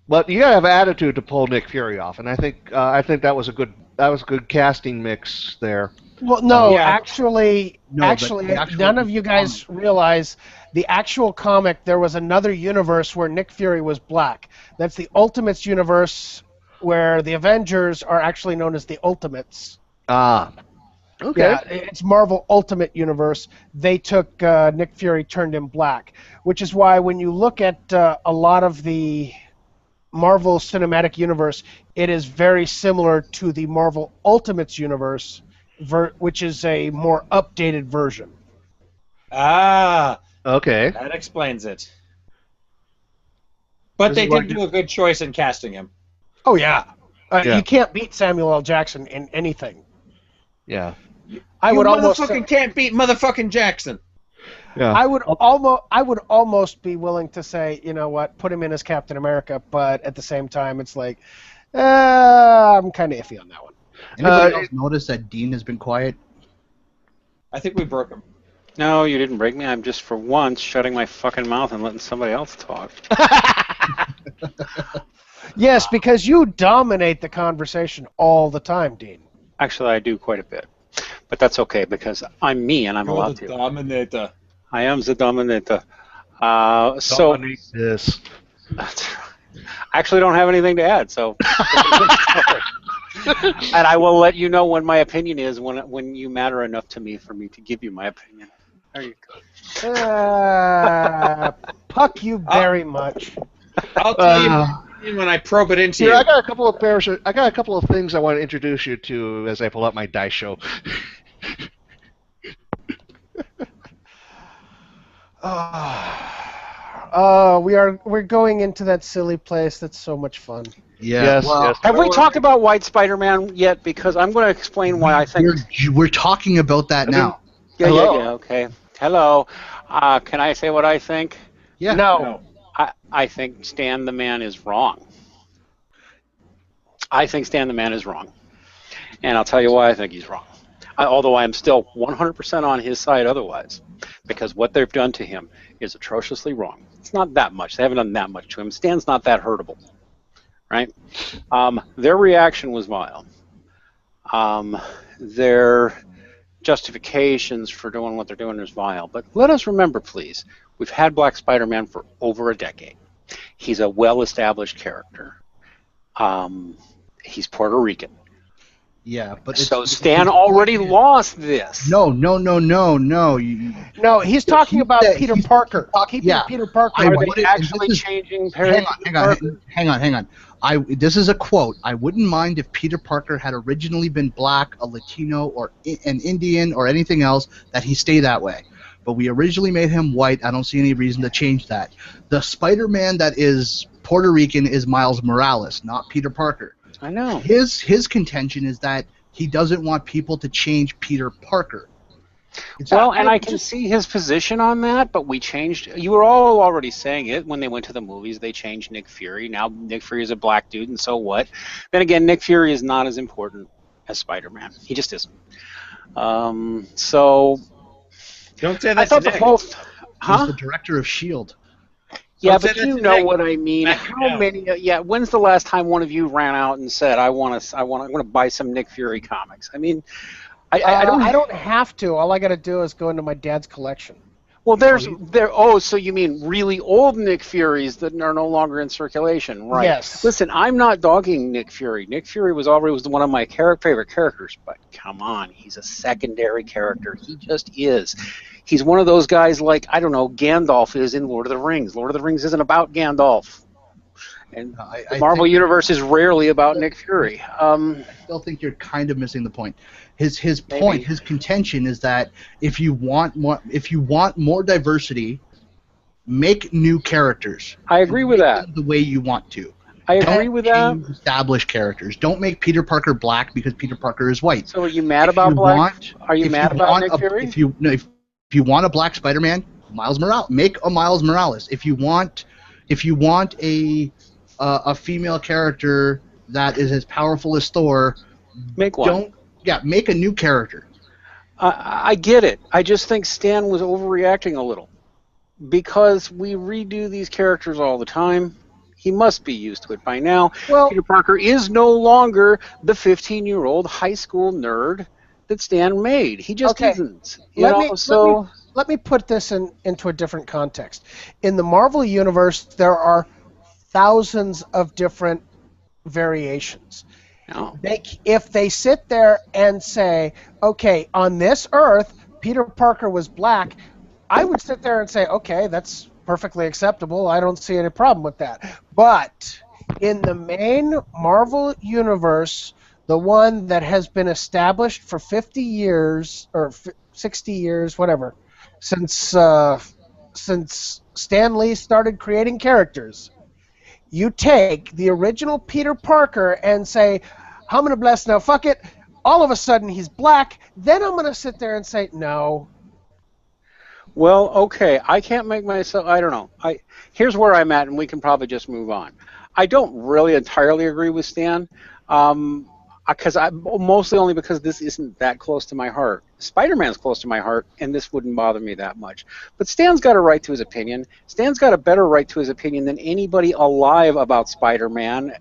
But you gotta have attitude to pull Nick Fury off, and I think that was a good casting mix there. Well, no, Yeah. actually, No, but the actual none of you guys realize the actual comic. There was another universe where Nick Fury was black. That's the Ultimates universe, where the Avengers are actually known as the Ultimates. Ah. Okay. Yeah, it's Marvel Ultimate Universe. They took Nick Fury, turned him black, which is why when you look at a lot of the Marvel Cinematic Universe, it is very similar to the Marvel Ultimates Universe, which is a more updated version. Ah, Okay. that explains it. But This they is why did do a good choice in casting him. Oh yeah, Yeah. you can't beat Samuel L. Jackson in anything. Yeah. I would almost motherfucking can't beat motherfucking Jackson. Yeah. I would almost be willing to say, you know what, put him in as Captain America, but at the same time, it's like, I'm kind of iffy on that one. Anybody else notice that Dean has been quiet? I think we broke him. No, you didn't break me. I'm just for once shutting my fucking mouth and letting somebody else talk. Yes, because you dominate the conversation all the time, Dean. Actually, I do quite a bit. But that's okay because I'm me and I'm allowed to. Dominator. I am the dominator. Dominate this. I actually don't have anything to add, so. And I will let you know when my opinion is when you matter enough to me for me to give you my opinion. There you go. Puck you very much. I'll tell you when I probe it into Here, you. I got a couple of things I want to introduce you to as I pull up my dice show. We're going into that silly place. That's so much fun. Yeah. Yes, well, yes. Have we talked about White Spider-Man yet? Because I'm going to explain why I think. we're talking about that now. Yeah, okay. Hello. Can I say what I think? Yeah. No. I think Stan the Man is wrong. I think Stan the Man is wrong. And I'll tell you why I think he's wrong. Although I am still 100% on his side otherwise. Because what they've done to him is atrociously wrong. It's not that much. They haven't done that much to him. Stan's not that hurtable. Right? Their reaction was vile. Their justifications for doing what they're doing is vile. But let us remember, please, we've had Black Spider-Man for over a decade. He's a well-established character. He's Puerto Rican. Yeah, but So Stan already lost this. No. No, he's talking about Peter Parker. Keeping Peter Parker. Are wouldn't- they actually changing Perry? Hang on. This is a quote. I wouldn't mind if Peter Parker had originally been black, a Latino, or an Indian, or anything else, that he stay that way. But we originally made him white. I don't see any reason to change that. The Spider-Man that is Puerto Rican is Miles Morales, not Peter Parker. I know. His contention is that he doesn't want people to change Peter Parker. Well, and I can see his position on that, but we changed. You were all already saying it when they went to the movies. They changed Nick Fury. Now Nick Fury is a black dude, and so what? Then again, Nick Fury is not as important as Spider-Man. He just isn't. So Don't say that I thought to the Nick. whole. He's Huh? the director of S.H.I.E.L.D. Yeah, Don't say but that you to know Nick. what I mean. Back How down. many? Yeah, when's the last time one of you ran out and said, "I want to buy some Nick Fury comics"? I mean, I don't. I don't have to. All I got to do is go into my dad's collection. Well, there. Oh, so you mean really old Nick Furies that are no longer in circulation, right? Yes. Listen, I'm not dogging Nick Fury. Nick Fury was always one of my favorite characters, but come on, he's a secondary character. He just is. He's one of those guys like, I don't know, Gandalf is in Lord of the Rings. Lord of the Rings isn't about Gandalf. And the Marvel Universe is rarely about Nick Fury. I still think you're kind of missing the point. His point, his contention is that if you want more diversity, make new characters. I agree with that. The way you want to. I agree with that. Don't change established characters. Don't make Peter Parker black because Peter Parker is white. So are you mad about black? Are you mad about Nick Fury? If you want a black Spider-Man, Miles Morales. Make a Miles Morales. If you want a female character that is as powerful as Thor, make one. Make a new character. I get it. I just think Stan was overreacting a little because we redo these characters all the time. He must be used to it by now. Well, Peter Parker is no longer the 15-year-old high school nerd that Stan made. He just isn't. Let me put this into a different context. In the Marvel Universe, there are thousands of different variations. No. If they sit there and say, okay, on this Earth, Peter Parker was black, I would sit there and say, okay, that's perfectly acceptable. I don't see any problem with that. But in the main Marvel Universe, the one that has been established for 50 years, or 60 years, whatever, since Stan Lee started creating characters, you take the original Peter Parker and say, I'm going to bless now, fuck it. All of a sudden he's black. Then I'm going to sit there and say, no. Well, okay. I can't make myself, I don't know. Here's where I'm at, and we can probably just move on. I don't really entirely agree with Stan, mostly only because this isn't that close to my heart. Spider-Man's close to my heart, and this wouldn't bother me that much. But Stan's got a right to his opinion. Stan's got a better right to his opinion than anybody alive about Spider-Man,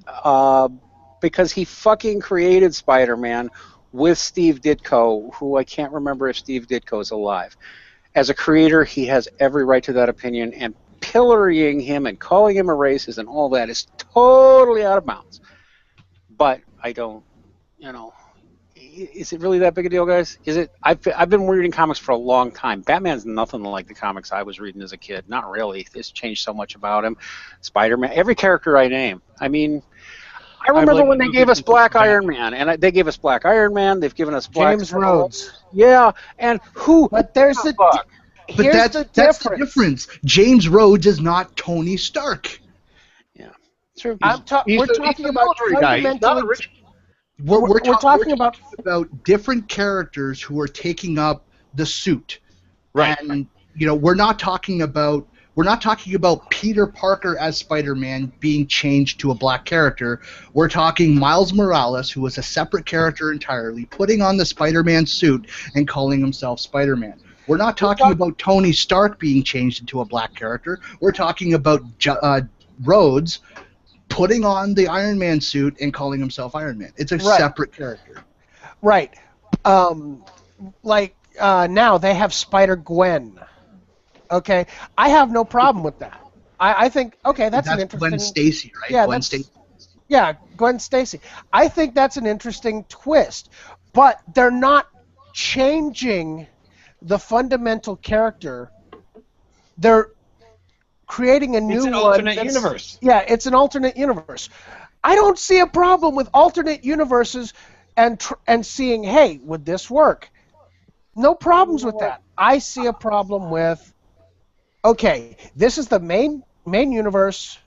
because he fucking created Spider-Man with Steve Ditko, who I can't remember if Steve Ditko's alive. As a creator, he has every right to that opinion, and pillorying him and calling him a racist and all that is totally out of bounds. But I don't, is it really that big a deal, guys? Is it? I've been reading comics for a long time. Batman's nothing like the comics I was reading as a kid. Not really. It's changed so much about him. Spider-Man, every character I name. I mean, I remember when they gave us Black Iron Man, and they gave us Black Iron Man. They've given us Black James Rhodes. Yeah, and who? But there's the That's the difference. James Rhodes is not Tony Stark. Yeah, true. We're talking about fundamentally. We're talking about different characters who are taking up the suit, right? And we're not talking about Peter Parker as Spider-Man being changed to a black character. We're talking Miles Morales, who was a separate character entirely, putting on the Spider-Man suit and calling himself Spider-Man. We're not talking about Tony Stark being changed into a black character. We're talking about Rhodes putting on the Iron Man suit and calling himself Iron Man. It's a separate character. Right. Now they have Spider-Gwen. Okay, I have no problem with that. I think, that's an interesting... Gwen Stacy, right? Yeah, Gwen Stacy. Yeah, Gwen Stacy. I think that's an interesting twist, but they're not changing the fundamental character. They're creating a new one. It's an alternate universe. Yeah, it's an alternate universe. I don't see a problem with alternate universes and seeing, hey, would this work? No problems with that. I see a problem with, okay, this is the main universe.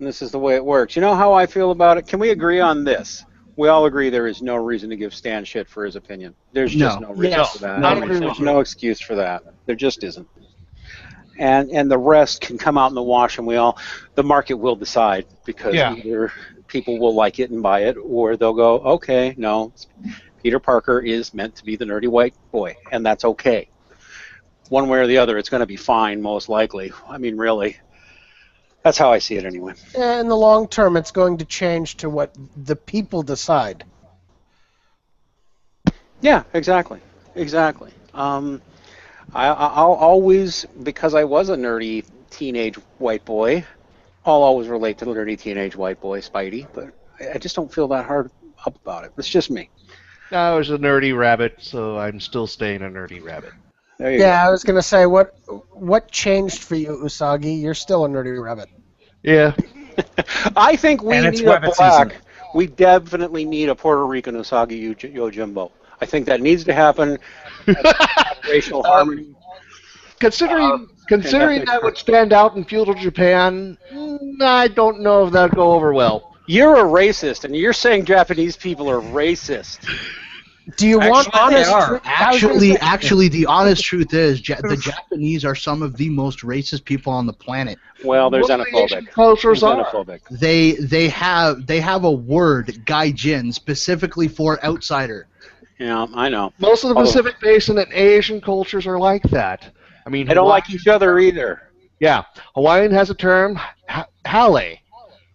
And this is the way it works. You know how I feel about it? Can we agree on this? We all agree there is no reason to give Stan shit for his opinion. There's just no reason for that. There's no excuse for that. There just isn't. And the rest can come out in the wash, and the market will decide, because either people will like it and buy it, or they'll go, okay, no, Peter Parker is meant to be the nerdy white boy, and that's okay. One way or the other, it's going to be fine, most likely. I mean, really. That's how I see it anyway. In the long term, it's going to change to what the people decide. Yeah, exactly. I'll always, because I was a nerdy teenage white boy, I'll always relate to nerdy teenage white boy Spidey, but I just don't feel that hard up about it. It's just me. I was a nerdy rabbit, so I'm still staying a nerdy rabbit. There you Yeah, I was gonna say what changed for you, Usagi? You're still a nerdy rabbit. Yeah. go. I think we And it's need a webbed black. season. We definitely need a Puerto Rican Usagi Yojimbo. I think that needs to happen. Racial harmony. Considering ethnic that would stand out in feudal Japan, I don't know if that'd go over well. You're a racist, and you're saying Japanese people are racist. Do you want Actually, they honest are. truth? I was gonna say- Actually, the honest truth is, the Japanese are some of the most racist people on the planet. Well, they're Most of the xenophobic. Asian cultures They're are. xenophobic. They have a word, gaijin, specifically for outsider. Yeah, I know. Most of the Although- Pacific Basin and Asian cultures are like that. I mean, They don't like each other either. Yeah, Hawaiian has a term, hale,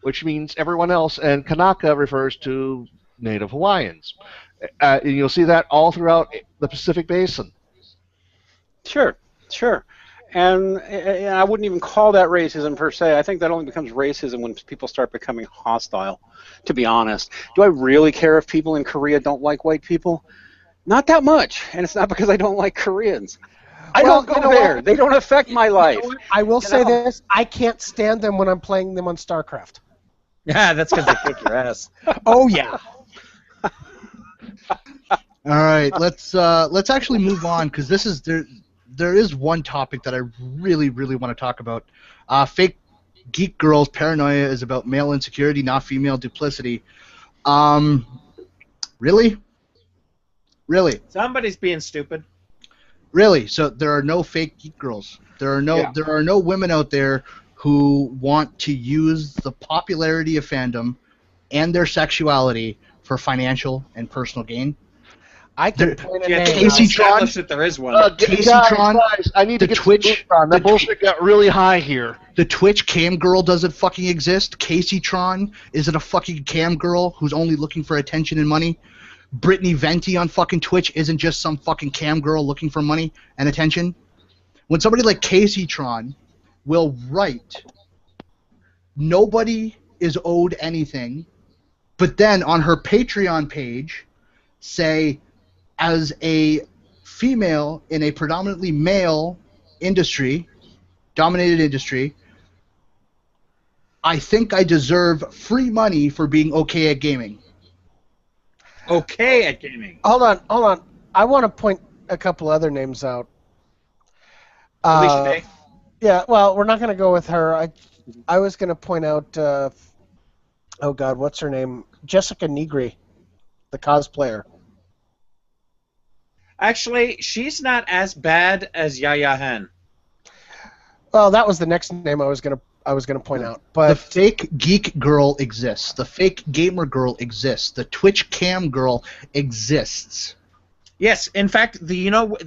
which means everyone else, and Kanaka refers to Native Hawaiians. You'll see that all throughout the Pacific Basin. Sure. And I wouldn't even call that racism per se. I think that only becomes racism when people start becoming hostile, to be honest. Do I really care if people in Korea don't like white people? Not that much. And it's not because I don't like Koreans. I Well, don't you go know there. what? They don't affect my life. I will say know? this: I can't stand them when I'm playing them on StarCraft. Yeah, that's because they kick your ass. Oh yeah. All right, let's actually move on because this is there is one topic that I really want to talk about. Fake geek girls paranoia is about male insecurity, not female duplicity. Really? Somebody's being stupid. Really? So there are no fake geek girls. There are no women out there who want to use the popularity of fandom and their sexuality for financial and personal gain. I can There- point a Yeah, name. Casey Tron- establish that there is one. Casey guys, Tron, I need to the get Twitch- some on. That the bullshit got really high here. The Twitch cam girl doesn't fucking exist. Casey Tron isn't a fucking cam girl who's only looking for attention and money. Brittany Venti on fucking Twitch isn't just some fucking cam girl looking for money and attention. When somebody like Casey Tron will write, nobody is owed anything, but then on her Patreon page say, as a female in a predominantly male industry, dominated industry, I think I deserve free money for being okay at gaming. Okay at gaming. Hold on. I want to point a couple other names out. Felicia Day. Yeah, well, we're not going to go with her. I was going to point out, oh God, what's her name? Jessica Negri, the cosplayer. Actually, she's not as bad as Yaya Hen. Well, that was the next name I was going to point out. The But fake geek girl exists. The fake gamer girl exists. The Twitch cam girl exists. Yes, in fact, the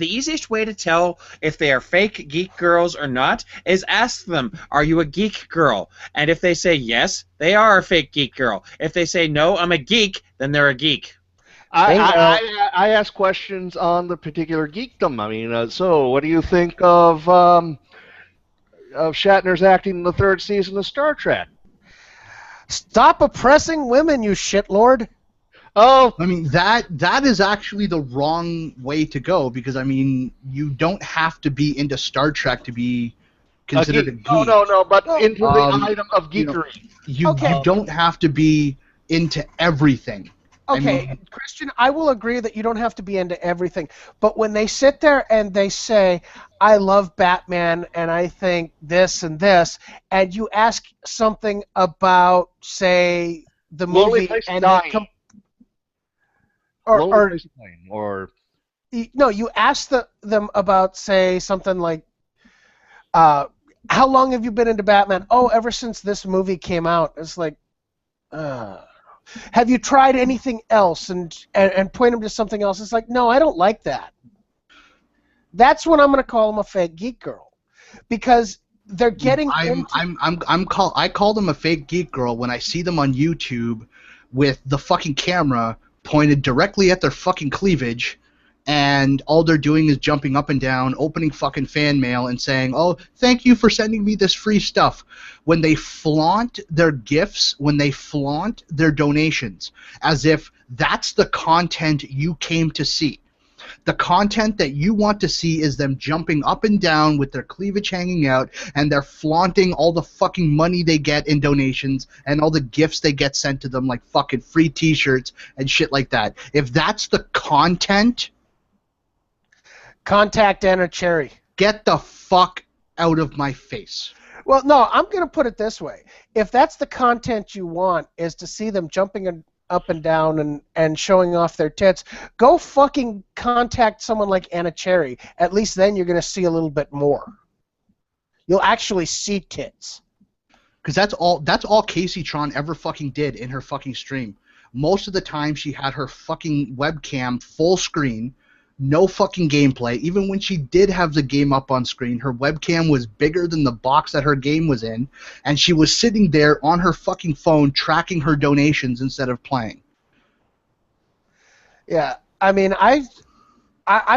easiest way to tell if they are fake geek girls or not is ask them, "Are you a geek girl?" And if they say yes, they are a fake geek girl. If they say no, I'm a geek, then they're a geek. I ask questions on the particular geekdom. I mean, so what do you think of Shatner's acting in the third season of Star Trek? stop oppressing women, you shitlord. Oh, I mean, that is actually the wrong way to go because, I mean, you don't have to be into Star Trek to be considered a geek. No, but into the item of you know, geekery. You Okay. don't have to be into everything. I Okay, mean- Christian, I will agree that you don't have to be into everything. But when they sit there and they say, I love Batman and I think this and this, and you ask something about, say, the Lonely movie, Place and Dying. or no, you ask them about, say, something like, how long have you been into Batman? Oh, ever since this movie came out. It's like, have you tried anything else? And point them to something else. It's like, no, I don't like that. That's when I'm going to call them a fake geek girl, because they're getting. I call them a fake geek girl when I see them on YouTube with the fucking camera pointed directly at their fucking cleavage and all they're doing is jumping up and down, opening fucking fan mail and saying, oh, thank you for sending me this free stuff. When they flaunt their gifts, when they flaunt their donations, as if that's the content you came to see. The content that you want to see is them jumping up and down with their cleavage hanging out, and they're flaunting all the fucking money they get in donations and all the gifts they get sent to them, like fucking free t-shirts and shit like that. If that's the content, Contact Anna Cherry. get the fuck out of my face. Well, no, I'm going to put it this way. If that's the content you want, is to see them jumping up and down and showing off their tits, go fucking contact someone like Anna Cherry. At least then you're going to see a little bit more. You'll actually see tits. Because that's all Casey Tron ever fucking did in her fucking stream. Most of the time she had her fucking webcam full screen, no fucking gameplay. Even when she did have the game up on screen, her webcam was bigger than the box that her game was in, and she was sitting there on her fucking phone tracking her donations instead of playing. Yeah, I mean, I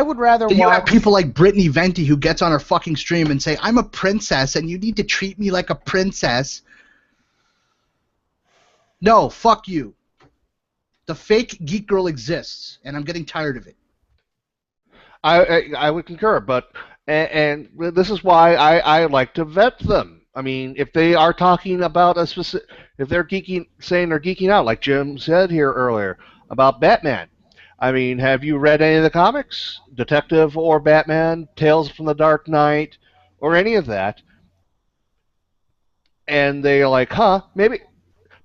would rather Then you have watch... people like Brittany Venti who gets on her fucking stream and say, I'm a princess and you need to treat me like a princess. No, fuck you. The fake geek girl exists, and I'm getting tired of it. I would concur, but and this is why I like to vet them. I mean, if they are talking about a specific, if they're saying they're geeking out, like Jim said here earlier about Batman. I mean, have you read any of the comics, Detective or Batman, Tales from the Dark Knight, or any of that? And they're like, huh, maybe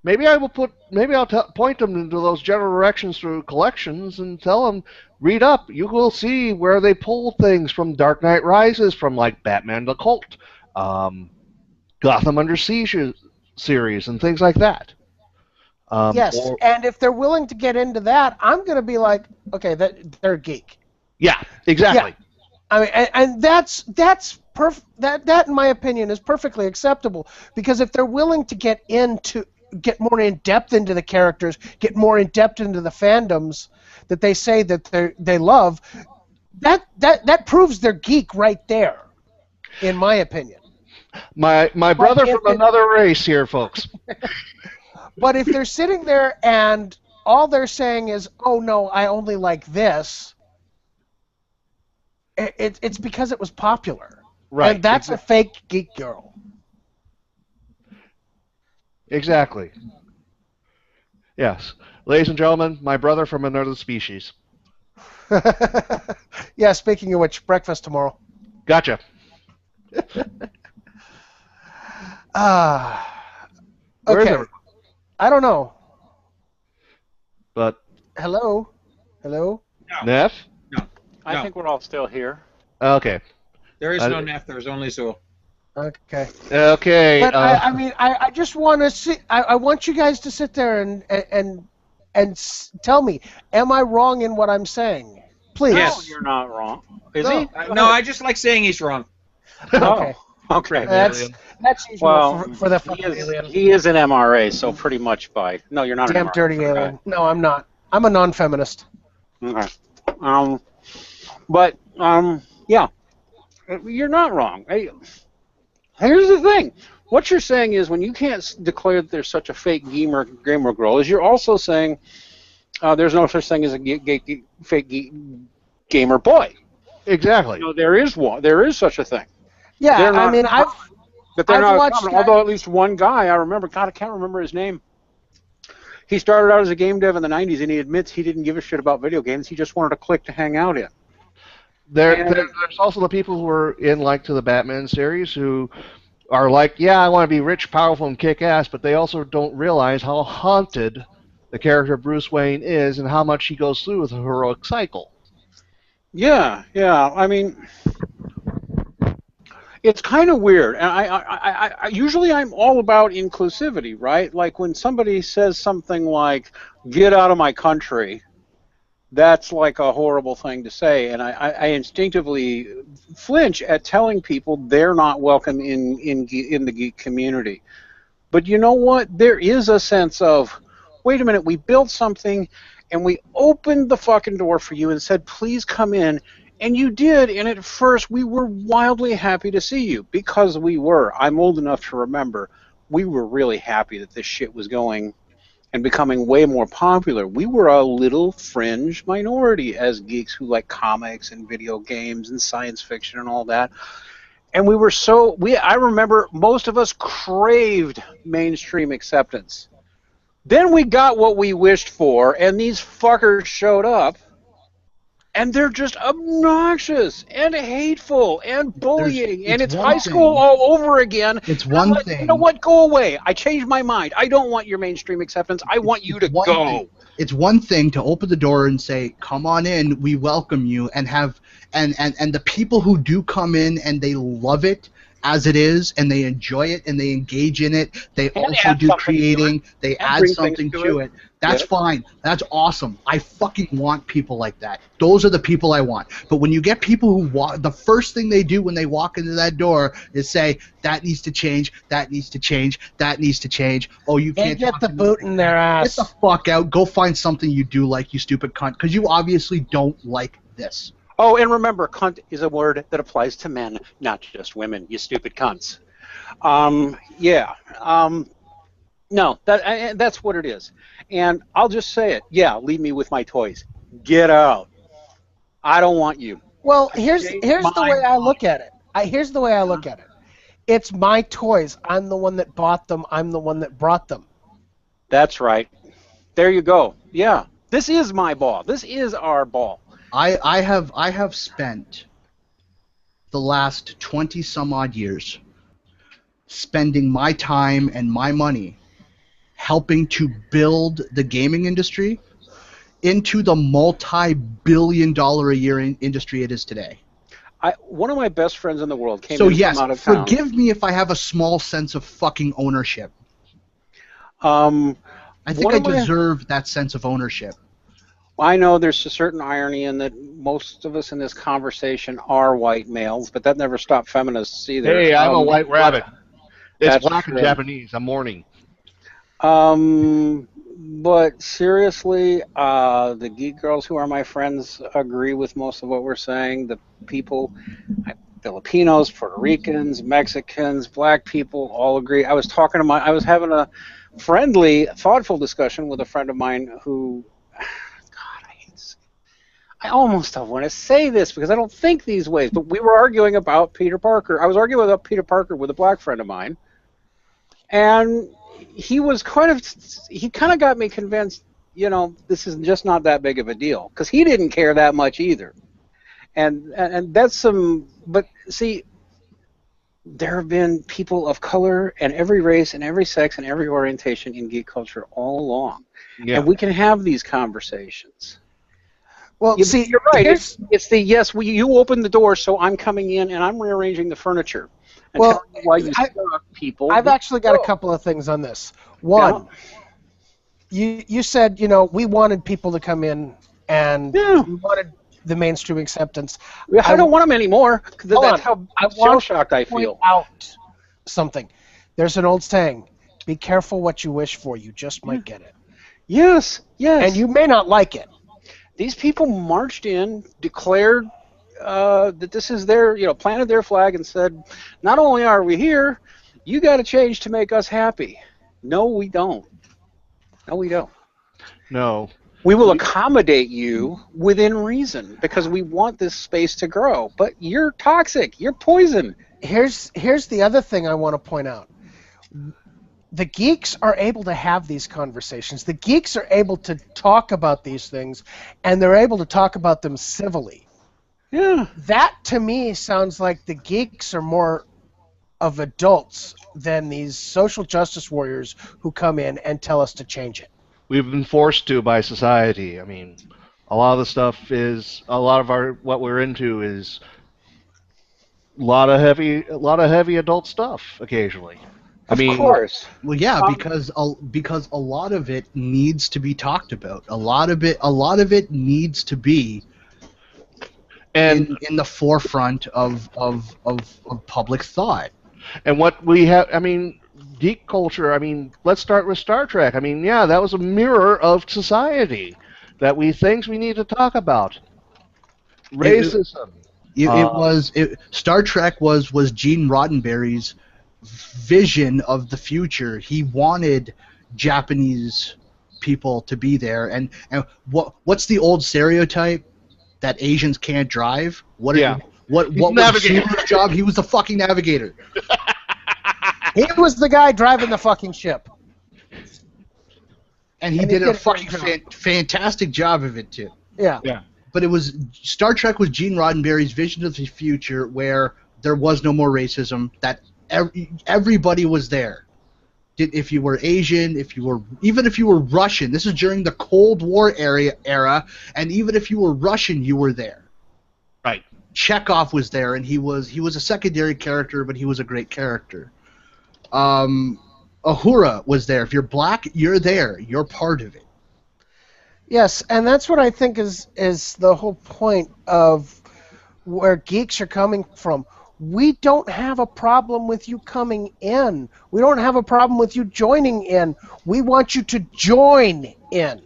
I'll point them into those general directions through collections and tell them, read up. You will see where they pull things from Dark Knight Rises, from like Batman the Cult, Gotham Under Siege series, and things like that. Yes, and if they're willing to get into that, I'm going to be like, okay, they're a geek. Yeah, exactly. Yeah. I mean, and that's that in my opinion is perfectly acceptable, because if they're willing to get more in depth into the characters, get more in depth into the fandoms that they say that they love, that proves they're geek right there, in my opinion. My brother from another race here, folks. But if they're sitting there and all they're saying is, "Oh no, I only like this," it's because it was popular, Right? And that's a fake geek girl. Exactly. Yes. Ladies and gentlemen, my brother from another species. Yeah, speaking of which, breakfast tomorrow. Gotcha. Where is Okay. everyone? I don't know. But Hello? Neff? No. I think we're all still here. Okay. There is no Neff, there's only Zool. Okay. Okay. But I mean, I just want to see. I want you guys to sit there and tell me, am I wrong in what I'm saying? Please. Yes. No, you're not wrong. Is No. he? No, I just like saying he's wrong. Okay. Okay. That's usual Well, for the he fucking is, alien. he is an MRA, so pretty much by... No, you're not Damn an MRA. dirty alien. No, I'm not. I'm a non-feminist. Okay. Yeah. You're not wrong. Here's the thing. What you're saying is, when you can't declare that there's such a fake gamer girl, is you're also saying there's no such thing as a fake gamer boy. Exactly. You know, there is one. There is such a thing. Yeah, They're not I mean, I've not watched common, although at least one guy, I remember, God, I can't remember his name. He started out as a game dev in the 90s, and he admits he didn't give a shit about video games. He just wanted a clique to hang out in. There's also the people who are in to the Batman series who are like, yeah, I want to be rich, powerful, and kick ass, but they also don't realize how haunted the character Bruce Wayne is and how much he goes through with a heroic cycle. Yeah. I mean, it's kind of weird. And I usually I'm all about inclusivity, right? Like when somebody says something like, "Get out of my country," that's like a horrible thing to say, and I instinctively flinch at telling people they're not welcome in the geek community. But you know what? There is a sense of, wait a minute, we built something and we opened the fucking door for you and said, please come in. And you did, and at first we were wildly happy to see you, because we were. I'm old enough to remember. We were really happy that this shit was going and becoming way more popular. We were a little fringe minority as geeks who like comics and video games and science fiction and all that. And we were I remember most of us craved mainstream acceptance. Then we got what we wished for, and these fuckers showed up. And they're just obnoxious and hateful and bullying, and it's high school all over again. It's one thing. You know what? Go away. I changed my mind. I don't want your mainstream acceptance. I want you to go. It's one thing to open the door and say, "Come on in. We welcome you," and have and the people who do come in and they love it as it is, and they enjoy it, and they engage in it. They also do creating. They add something to it. That's fine. That's awesome. I fucking want people like that. Those are the people I want. But when you get people who the first thing they do when they walk into that door is say, that needs to change, that needs to change, that needs to change. Oh, you can't get the boot in their ass. Get the fuck out. Go find something you do like, you stupid cunt, because you obviously don't like this. Oh, and remember, cunt is a word that applies to men, not just women, you stupid cunts. No, that's what it is. And I'll just say it. Yeah, leave me with my toys. Get out. I don't want you. Well, here's the way I look at it. Here's the way I look at it. It's my toys. I'm the one that bought them. I'm the one that brought them. That's right. There you go. Yeah. This is my ball. This is our ball. I have spent the last 20 some odd years spending my time and my money helping to build the gaming industry into the multi-billion-dollar-a-year industry it is today. One of my best friends in the world came from out of town. Forgive me if I have a small sense of fucking ownership. I think I deserve that sense of ownership. I know there's a certain irony in that most of us in this conversation are white males, but that never stopped feminists either. Hey, I'm a white rabbit. It's black true. and Japanese. I'm mourning. But seriously, the geek girls who are my friends agree with most of what we're saying. The people, Filipinos, Puerto Ricans, Mexicans, black people all agree. I was having a friendly, thoughtful discussion with a friend of mine who, I almost don't want to say this because I don't think these ways, but we were arguing about Peter Parker. I was arguing about Peter Parker with a black friend of mine, and he kind of got me convinced, this is just not that big of a deal, because he didn't care that much either. And that's but see, there have been people of color and every race and every sex and every orientation in geek culture all along. Yeah. And we can have these conversations. Well, see, you're right. It's the you opened the door, so I'm coming in and I'm rearranging the furniture. And well, why you suck, people. I've actually got a couple of things on this. One, you said, we wanted people to come in and we wanted the mainstream acceptance. I don't want them anymore. That's how shell-shocked I feel. Out something. There's an old saying, be careful what you wish for, you just might get it. Yes. And you may not like it. These people marched in, declared that this is their, planted their flag and said, not only are we here, you got to change to make us happy. No, we don't. No. We will accommodate you within reason because we want this space to grow. But you're toxic. You're poison. Here's the other thing I want to point out. The geeks are able to have these conversations. The geeks are able to talk about these things, and they're able to talk about them civilly. Yeah. That, to me, sounds like the geeks are more of adults than these social justice warriors who come in and tell us to change it. We've been forced to by society. I mean, a lot of the stuff is, what we're into is a lot of heavy adult stuff occasionally. Of course. Well, yeah, because a lot of it needs to be talked about. A lot of it needs to be in the forefront of public thought. And what we have, geek culture, I mean, let's start with Star Trek. I mean, yeah, that was a mirror of society that things we need to talk about. It, Racism. Star Trek was Gene Roddenberry's vision of the future. He wanted Japanese people to be there, and what's the old stereotype that Asians can't drive? Yeah. What He's was navigator. Subaru's job? He was the fucking navigator. He was the guy driving the fucking ship. And he And he did a did a fucking great job. fantastic job of it too. Yeah. But it was Star Trek was Gene Roddenberry's vision of the future where there was no more racism, that everybody was there. If you were Asian, even if you were Russian, this is during the Cold War era, and even if you were Russian, you were there. Right. Chekhov was there, and he was a secondary character, but he was a great character. Uhura was there. If you're black, you're there. You're part of it. Yes, and that's what I think is the whole point of where geeks are coming from. We don't have a problem with you coming in. We don't have a problem with you joining in. We want you to join in.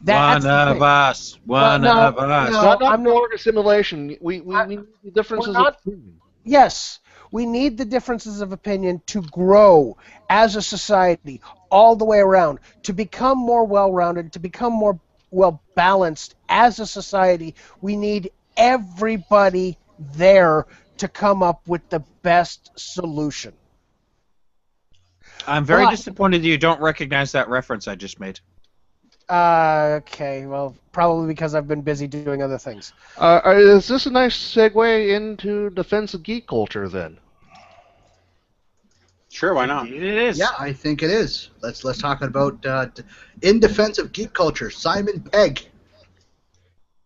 That's One the of thing. us. One no, of us. no. Not I'm not- more assimilation. We need the differences We're not- of opinion. Yes, we need the differences of opinion to grow as a society all the way around, to become more well-rounded, to become more well-balanced as a society. We need everybody there to come up with the best solution. I'm very But- disappointed that you don't recognize that reference I just made. Okay, well, probably because I've been busy doing other things. Is this a nice segue into defense of geek culture then? Sure, why not? It is. Yeah, I think it is. Let's talk about in defense of geek culture. Simon Pegg.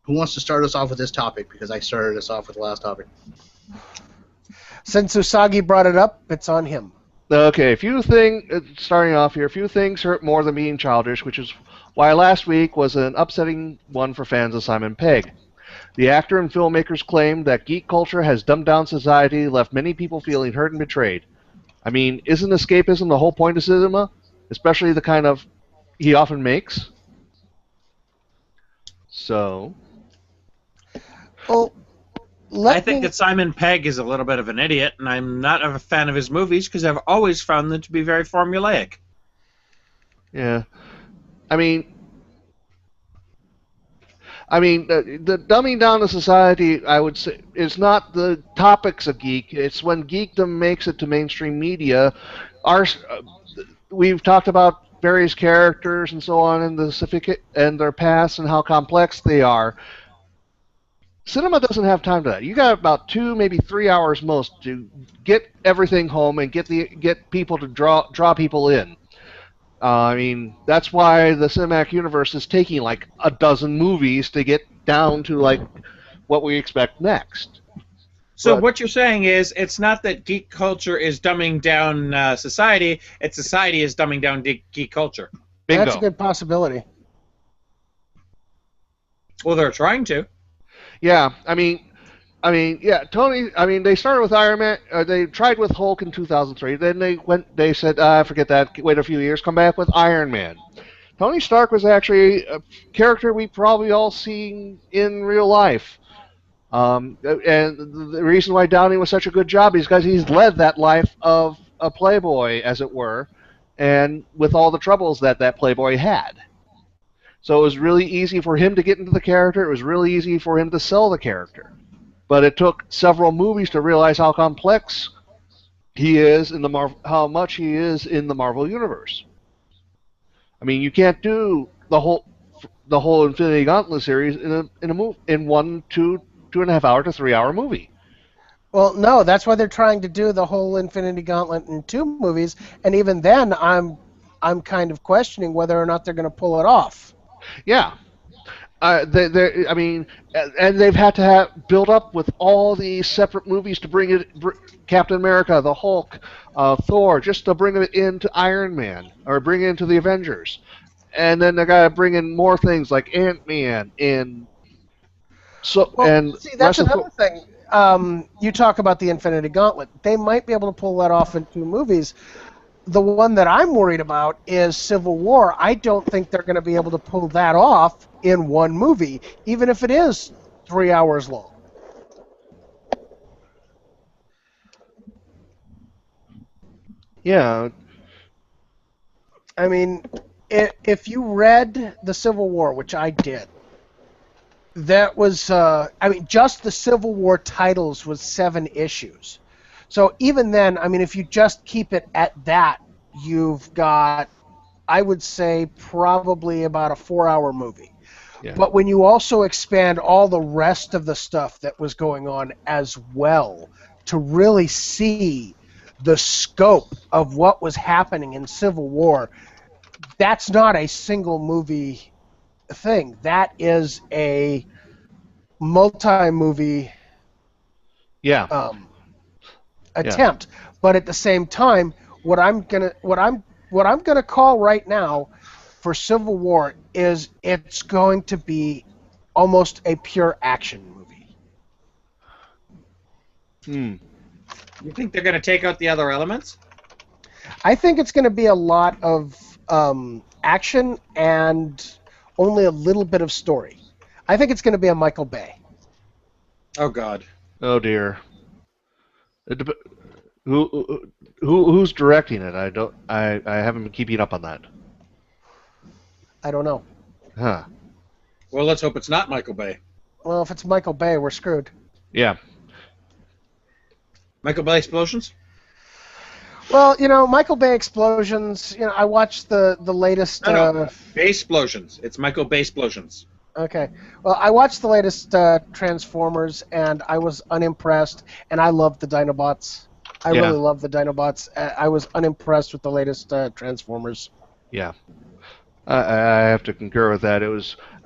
Who wants to start us off with this topic? Because I started us off with the last topic. Since Usagi brought it up, it's on him. Okay, starting off here, a few things hurt more than being childish, which is why last week was an upsetting one for fans of Simon Pegg. The actor and filmmakers claimed that geek culture has dumbed down society, left many people feeling hurt and betrayed. I mean, isn't escapism the whole point of cinema? Especially the kind of he often makes? So... Well, I think that Simon Pegg is a little bit of an idiot, and I'm not a fan of his movies because I've always found them to be very formulaic. Yeah. I mean, the dumbing down of society, I would say, is not the topics of geek. It's when geekdom makes it to mainstream media. We've talked about various characters and so on and their past and how complex they are. Cinema doesn't have time to that. You got about 2, maybe 3 hours most to get everything home and get people to draw people in. I mean, that's why the cinematic universe is taking like a dozen movies to get down to like what we expect next. So But- what you're saying is it's not that geek culture is dumbing down society, it's society is dumbing down geek culture. Bingo. That's a good possibility. Well, they're trying to. Yeah, I mean, yeah, Tony. I mean, they started with Iron Man. They tried with Hulk in 2003. Then they said, forget that. Wait a few years. Come back with Iron Man. Tony Stark was actually a character we probably all seen in real life. And the reason why Downey was such a good job is because he's led that life of a playboy, as it were, and with all the troubles that playboy had. So it was really easy for him to get into the character. It was really easy for him to sell the character. But it took several movies to realize how complex he is in how much he is in the Marvel universe. I mean, you can't do the whole Infinity Gauntlet series in 1, 2.5 hour to 3 hour movie. Well, no, that's why they're trying to do the whole Infinity Gauntlet in 2 movies, and even then, I'm kind of questioning whether or not they're going to pull it off. Yeah. I mean, and they've had to build up with all these separate movies to bring Captain America, the Hulk, Thor, just to bring it into Iron Man or bring it into the Avengers, and then they got to bring in more things like Ant-Man and See, that's another thing. You talk about the Infinity Gauntlet. They might be able to pull that off in 2 movies, The one that I'm worried about is Civil War. I don't think they're going to be able to pull that off in one movie, even if it is 3 hours long. Yeah. I mean, if you read the Civil War, which I did, that was, just the Civil War titles was 7 issues. So even then, I mean, if you just keep it at that, you've got, I would say, probably about a 4-hour movie. Yeah. But when you also expand all the rest of the stuff that was going on as well, to really see the scope of what was happening in Civil War, that's not a single movie thing. That is a multi-movie Yeah. Yeah. attempt. But at the same time, what I'm gonna call right now for Civil War is it's going to be almost a pure action movie. Hmm. You think they're going to take out the other elements? I think it's going to be a lot of action and only a little bit of story. I think it's going to be a Michael Bay. Oh God. Oh dear. Who's directing it? I haven't been keeping up on that. I don't know. Huh. Well, let's hope it's not Michael Bay. Well, if it's Michael Bay, we're screwed. Yeah. Michael Bay explosions? Well, Michael Bay explosions. I watched the latest. No. Bay explosions. It's Michael Bay explosions. Okay. Well, I watched the latest Transformers, and I was unimpressed. And I love the Dinobots. I Yeah. really love the Dinobots. I was unimpressed with the latest Transformers. Yeah. I have to concur with that.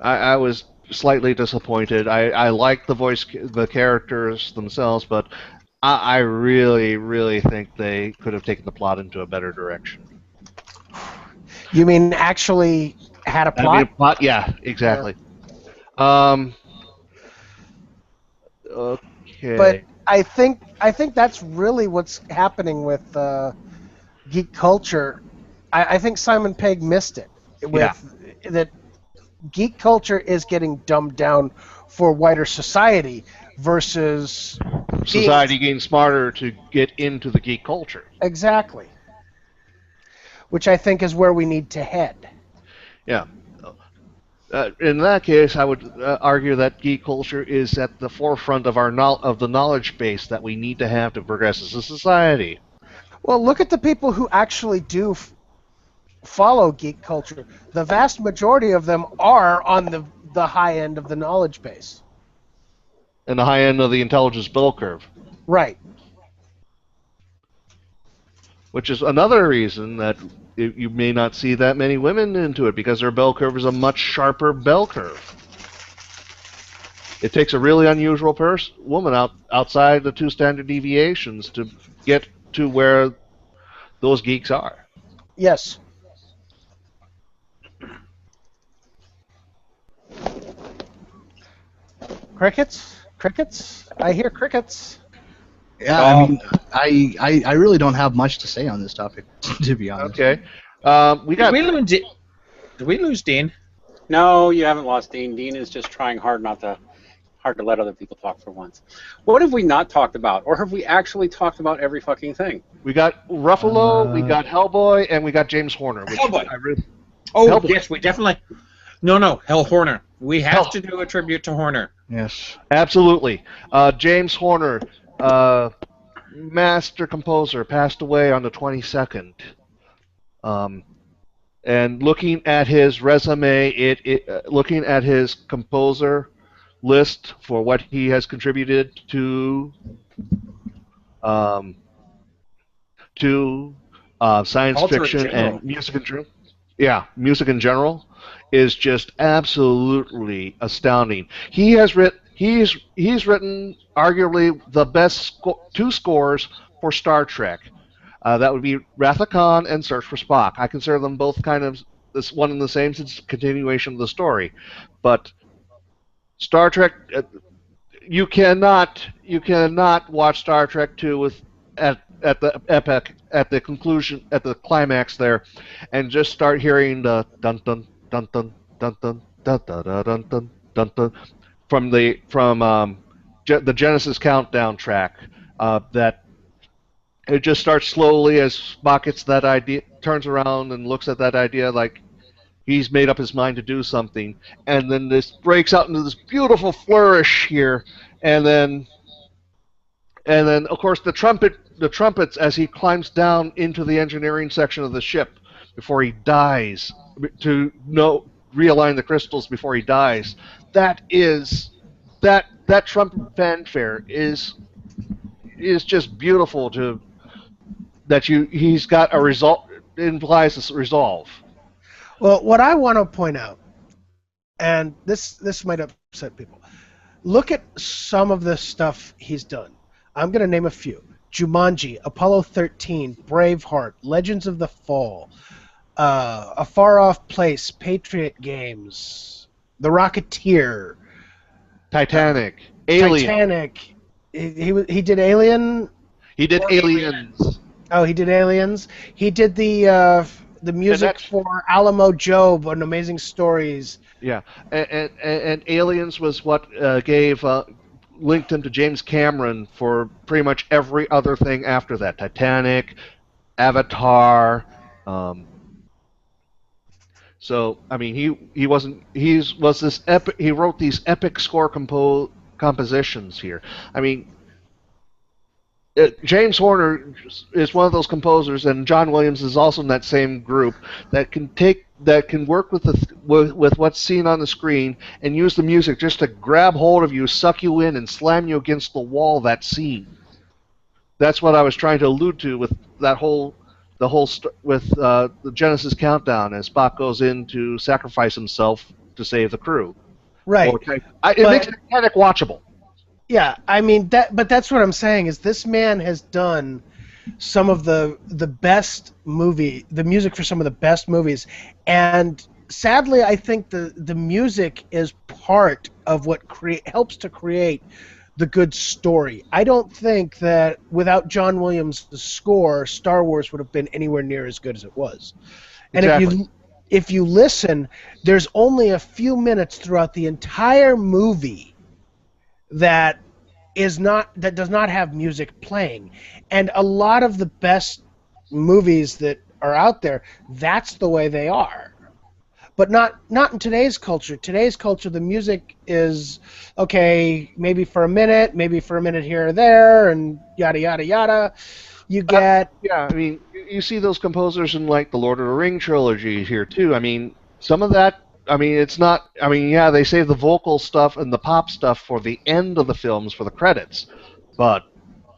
I was slightly disappointed. I liked the characters themselves, but I really, really think they could have taken the plot into a better direction. You mean actually had a plot? Yeah, exactly. Okay. But I think that's really what's happening with geek culture. I think Simon Pegg missed it that geek culture is getting dumbed down for wider society versus society getting smarter to get into the geek culture. Exactly. Which I think is where we need to head. Yeah. In that case, I would argue that geek culture is at the forefront of of the knowledge base that we need to have to progress as a society. Well, look at the people who actually do follow geek culture. The vast majority of them are on the high end of the knowledge base. And the high end of the intelligence bell curve. Right. Which is another reason that you may not see that many women into it, because their bell curve is a much sharper bell curve. It takes a really unusual woman outside the 2 standard deviations to get to where those geeks are. Yes. Crickets? I hear crickets. Yeah, I mean, I really don't have much to say on this topic, to be honest. Okay. Did we lose Dean? No, you haven't lost Dean. Dean is just trying hard to let other people talk for once. What have we not talked about? Or have we actually talked about every fucking thing? We got Ruffalo, we got Hellboy, and we got James Horner. Hellboy. Hellboy. Yes, we definitely... No, Horner. We have to do a tribute to Horner. Yes. Absolutely. James Horner, master composer, passed away on the 22nd. And looking at his resume, looking at his composer list for what he has contributed to science Culture fiction and music in general. Yeah, music in general is just absolutely astounding. He's written arguably the best 2 scores for Star Trek. That would be Wrath of Khan and Search for Spock. I consider them both kind of this one and the same, since it's a continuation of the story. But Star Trek, you cannot watch Star Trek 2 at the at the conclusion, at the climax there, and just start hearing the dun dun dun dun dun dun dun dun dun dun dun dun dun from the Genesis countdown track. That it just starts slowly as Spock gets that idea, turns around and looks at that idea like he's made up his mind to do something, and then this breaks out into this beautiful flourish here, and then of course the trumpets as he climbs down into the engineering section of the ship before he dies to realign the crystals before he dies. That trumpet fanfare is just beautiful to that he's got a result, implies a resolve. Well, what I want to point out, and this might upset people, look at some of the stuff he's done. I'm going to name a few. Jumanji, Apollo 13, Braveheart, Legends of the Fall, A Far Off Place, Patriot Games, The Rocketeer, Titanic, Alien. Titanic. He did Alien. He did Aliens. Oh, he did Aliens. He did the music for Alamo Job and Amazing Stories. Yeah, and Aliens was what linked him to James Cameron for pretty much every other thing after that. Titanic, Avatar. So I mean, he was this epic. He wrote these epic score compositions here. I mean, James Horner is one of those composers, and John Williams is also in that same group that can work with what's seen on the screen and use the music just to grab hold of you, suck you in, and slam you against the wall of that scene. That's what I was trying to allude to with the Genesis countdown as Spock goes in to sacrifice himself to save the crew. Right. It makes Titanic watchable. Yeah, I mean but that's what I'm saying is this man has done some of the best the music for some of the best movies, and sadly I think the music is part of what helps to create the good story. I don't think that without John Williams' score, Star Wars would have been anywhere near as good as it was. And exactly. if you listen, there's only a few minutes throughout the entire movie that does not have music playing, and a lot of the best movies that are out there, that's the way they are. But not in today's culture. Today's culture, the music is okay, maybe for a minute here or there, and yada yada yada. You get I mean, you see those composers in like the Lord of the Ring trilogy here too. I mean, some of that. I mean, it's not. I mean, yeah, they save the vocal stuff and the pop stuff for the end of the films for the credits, but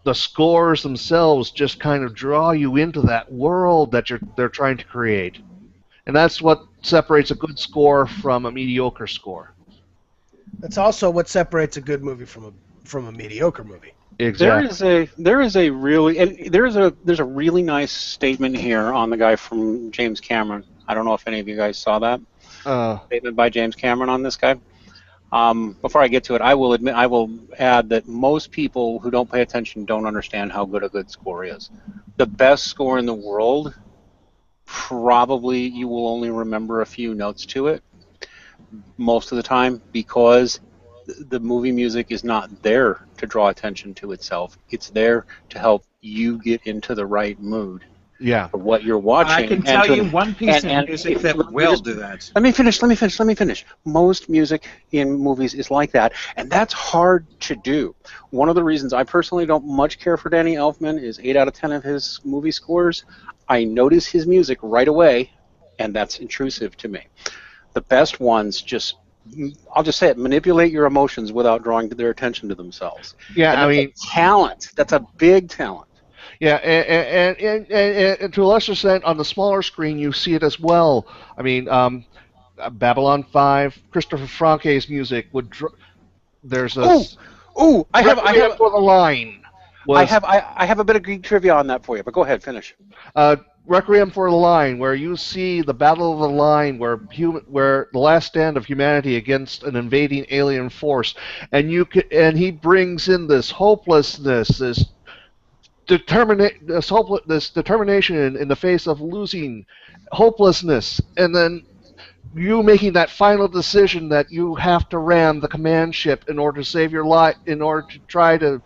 the scores themselves just kind of draw you into that world that they're trying to create, and that's what separates a good score from a mediocre score. That's also what separates a good movie from a mediocre movie. Exactly. There's a really nice statement here on the guy from James Cameron. I don't know if any of you guys saw that. Statement by James Cameron on this guy. Before I get to it, I will add that most people who don't pay attention don't understand how good a good score is. The best score in the world, probably you will only remember a few notes to it most of the time, because the movie music is not there to draw attention to itself. It's there to help you get into the right mood. Yeah. For what you're watching. I can tell you one piece of music that will do that. Let me finish. Most music in movies is like that, and that's hard to do. One of the reasons I personally don't much care for Danny Elfman is 8 out of 10 of his movie scores, I notice his music right away, and that's intrusive to me. The best ones I'll just say it, manipulate your emotions without drawing their attention to themselves. Yeah, I mean, talent. That's a big talent. Yeah, and to a lesser extent, on the smaller screen, you see it as well. I mean, Babylon 5, Christopher Franke's music would. There's a. I have for the line. I have a bit of Greek trivia on that for you, but go ahead, finish. Requiem for the Line, where you see the Battle of the Line, where the last stand of humanity against an invading alien force, and he brings in this hopelessness, this this determination in the face of losing, hopelessness, and then you making that final decision that you have to ram the command ship in order to save your life, in order to try to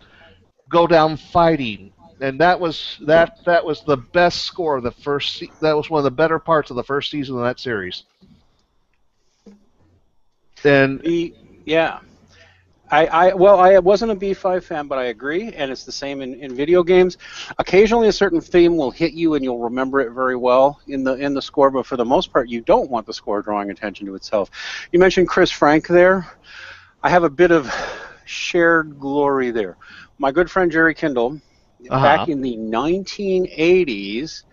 go down fighting. And that was the best score of the first. That was one of the better parts of the first season of that series. And Yeah. I wasn't a B5 fan, but I agree, and it's the same in video games. Occasionally, a certain theme will hit you, and you'll remember it very well in the score. But for the most part, you don't want the score drawing attention to itself. You mentioned Chris Frank there. I have a bit of shared glory there. My good friend Jerry Kindle, back in the 1980s,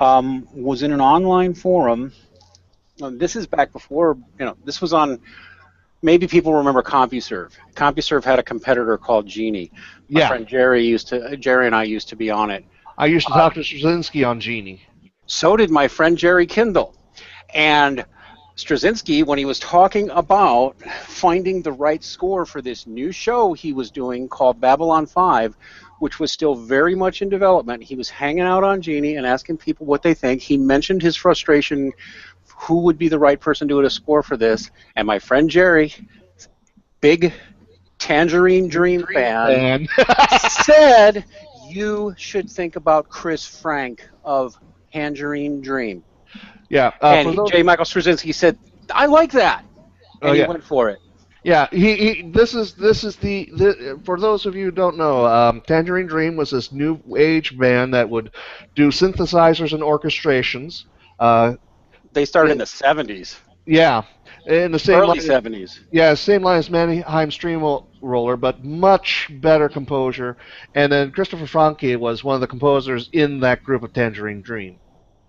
was in an online forum. This is back before this was on. Maybe people remember CompuServe. CompuServe had a competitor called Genie. My friend Jerry and I used to be on it. I used to talk to Straczynski on Genie. So did my friend Jerry Kindle. And Straczynski, when he was talking about finding the right score for this new show he was doing called Babylon 5, which was still very much in development, he was hanging out on Genie and asking people what they think. He mentioned his frustration, who would be the right person to do a score for this, and my friend Jerry, big Tangerine Dream fan, said you should think about Chris Frank of Tangerine Dream. Yeah, and J. Michael Straczynski said, I like that, and he went for it. Yeah, this is the for those of you who don't know, Tangerine Dream was this new age band that would do synthesizers and orchestrations. They started in the 70s. Yeah, in the same early 70s. Yeah, same line as Mannheim Steamroller, but much better composure. And then Christopher Franke was one of the composers in that group of Tangerine Dream.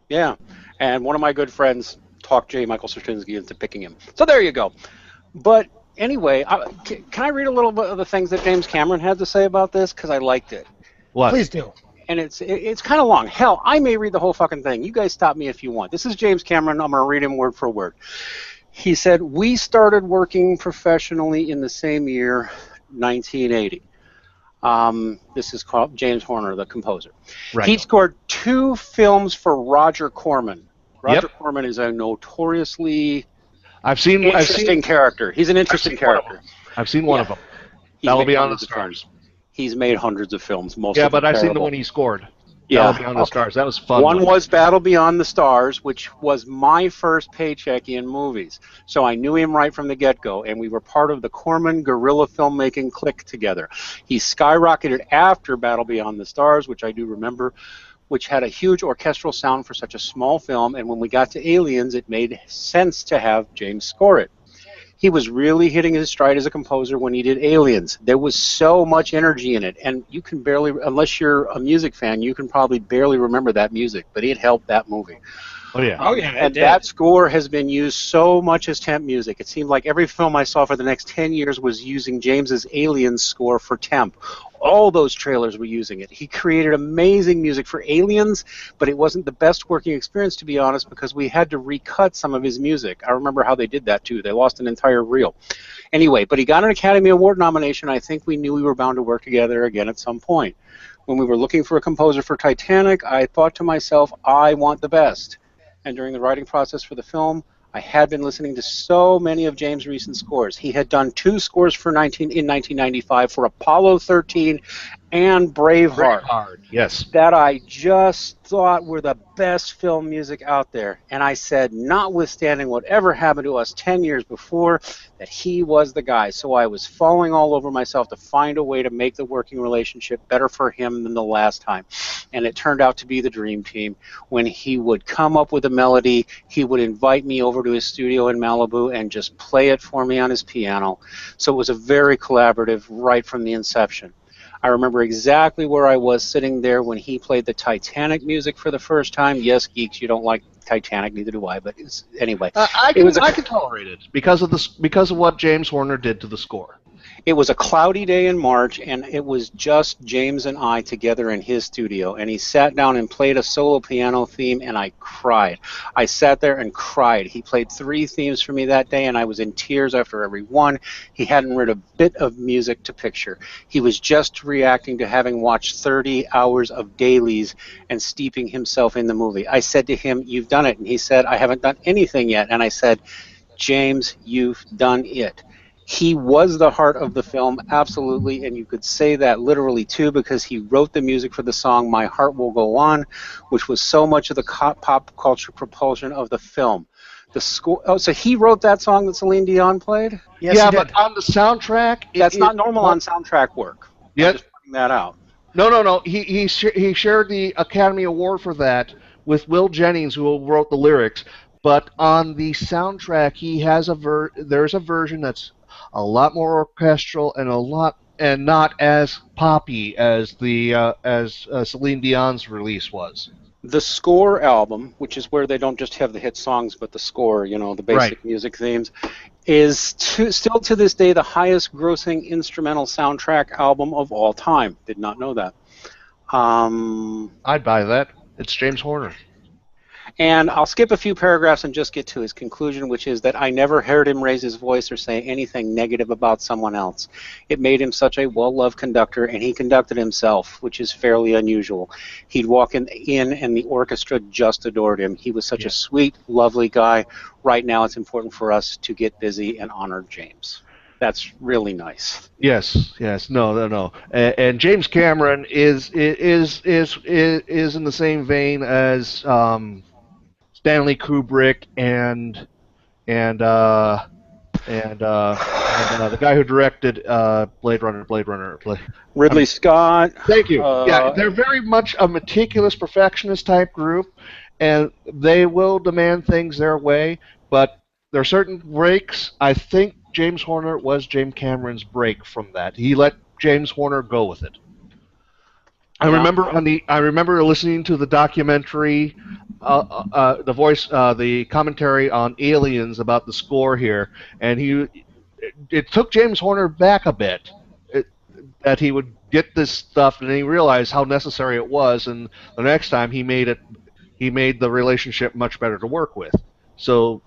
Yeah, and one of my good friends talked J. Michael Straczynski into picking him. So there you go. But anyway, can I read a little bit of the things that James Cameron had to say about this? Because I liked it. What? Please do. And it's kind of long. Hell, I may read the whole fucking thing. You guys stop me if you want. This is James Cameron. I'm going to read him word for word. He said, we started working professionally in the same year, 1980. This is called James Horner, the composer. Right. He scored 2 films for Roger Corman. Roger Corman is a notoriously interesting character. He's an interesting character. I've seen one of them. That'll be on the stars. He's made hundreds of films. But I've seen the one he scored. Yeah, Battle Beyond the Stars. That was fun. One was Battle Beyond the Stars, which was my first paycheck in movies. So I knew him right from the get-go, and we were part of the Corman guerrilla filmmaking clique together. He skyrocketed after Battle Beyond the Stars, which I do remember, which had a huge orchestral sound for such a small film, and when we got to Aliens, it made sense to have James score it. He was really hitting his stride as a composer when he did Aliens. There was so much energy in it, and you can barely, unless you're a music fan, you can probably barely remember that music, but it helped that movie. Oh, yeah. And that score has been used so much as temp music. It seemed like every film I saw for the next 10 years was using James's Aliens score for temp. All those trailers were using it. He created amazing music for Aliens, but it wasn't the best working experience, to be honest, because we had to recut some of his music. I remember how they did that, too. They lost an entire reel. Anyway, but he got an Academy Award nomination. I think we knew we were bound to work together again at some point. When we were looking for a composer for Titanic, I thought to myself, I want the best. And during the writing process for the film, I had been listening to so many of James' recent scores. He had done 2 scores in 1995 for Apollo 13 and Braveheart. Yes. That I just thought were the best film music out there. And I said, notwithstanding whatever happened to us 10 years before, that he was the guy. So I was falling all over myself to find a way to make the working relationship better for him than the last time. And it turned out to be the dream team. When he would come up with a melody, he would invite me over to his studio in Malibu and just play it for me on his piano. So it was a very collaborative right from the inception. I remember exactly where I was sitting there when he played the Titanic music for the first time. Yes, geeks, you don't like Titanic, neither do I. But anyway, I can tolerate it because of what James Horner did to the score. It was a cloudy day in March, and it was just James and I together in his studio. And he sat down and played a solo piano theme, and I cried. I sat there and cried. He played 3 themes for me that day, and I was in tears after every one. He hadn't read a bit of music to picture. He was just reacting to having watched 30 hours of dailies and steeping himself in the movie. I said to him, "You've done it." And he said, "I haven't done anything yet." And I said, "James, you've done it." He was the heart of the film, absolutely, and you could say that literally too, because he wrote the music for the song "My Heart Will Go On," which was so much of the pop culture propulsion of the film. The score. Oh, so he wrote that song that Celine Dion played? Yes, yeah, he but did. on the soundtrack, That's not normal on soundtrack work. Yeah. I'm just pointing that out. No. He shared the Academy Award for that with Will Jennings, who wrote the lyrics. But on the soundtrack, he has there's a version that's a lot more orchestral and not as poppy as Celine Dion's release was. The score album, which is where they don't just have the hit songs, but the score, the basic music themes, is still to this day the highest grossing instrumental soundtrack album of all time. Did not know that. I'd buy that. It's James Horner. And I'll skip a few paragraphs and just get to his conclusion, which is that I never heard him raise his voice or say anything negative about someone else. It made him such a well-loved conductor, and he conducted himself, which is fairly unusual. He'd walk in and the orchestra just adored him. He was such a sweet, lovely guy. Right now it's important for us to get busy and honor James. That's really nice. Yes. No. And James Cameron is in the same vein as Stanley Kubrick and the guy who directed Blade Runner. Ridley Scott. Thank you. Yeah, they're very much a meticulous perfectionist type group, and they will demand things their way. But there are certain breaks. I think James Horner was James Cameron's break from that. He let James Horner go with it. I remember listening to the documentary, the commentary on Aliens about the score here, and it took James Horner back a bit that he would get this stuff, and he realized how necessary it was, and the next time he made the relationship much better to work with. So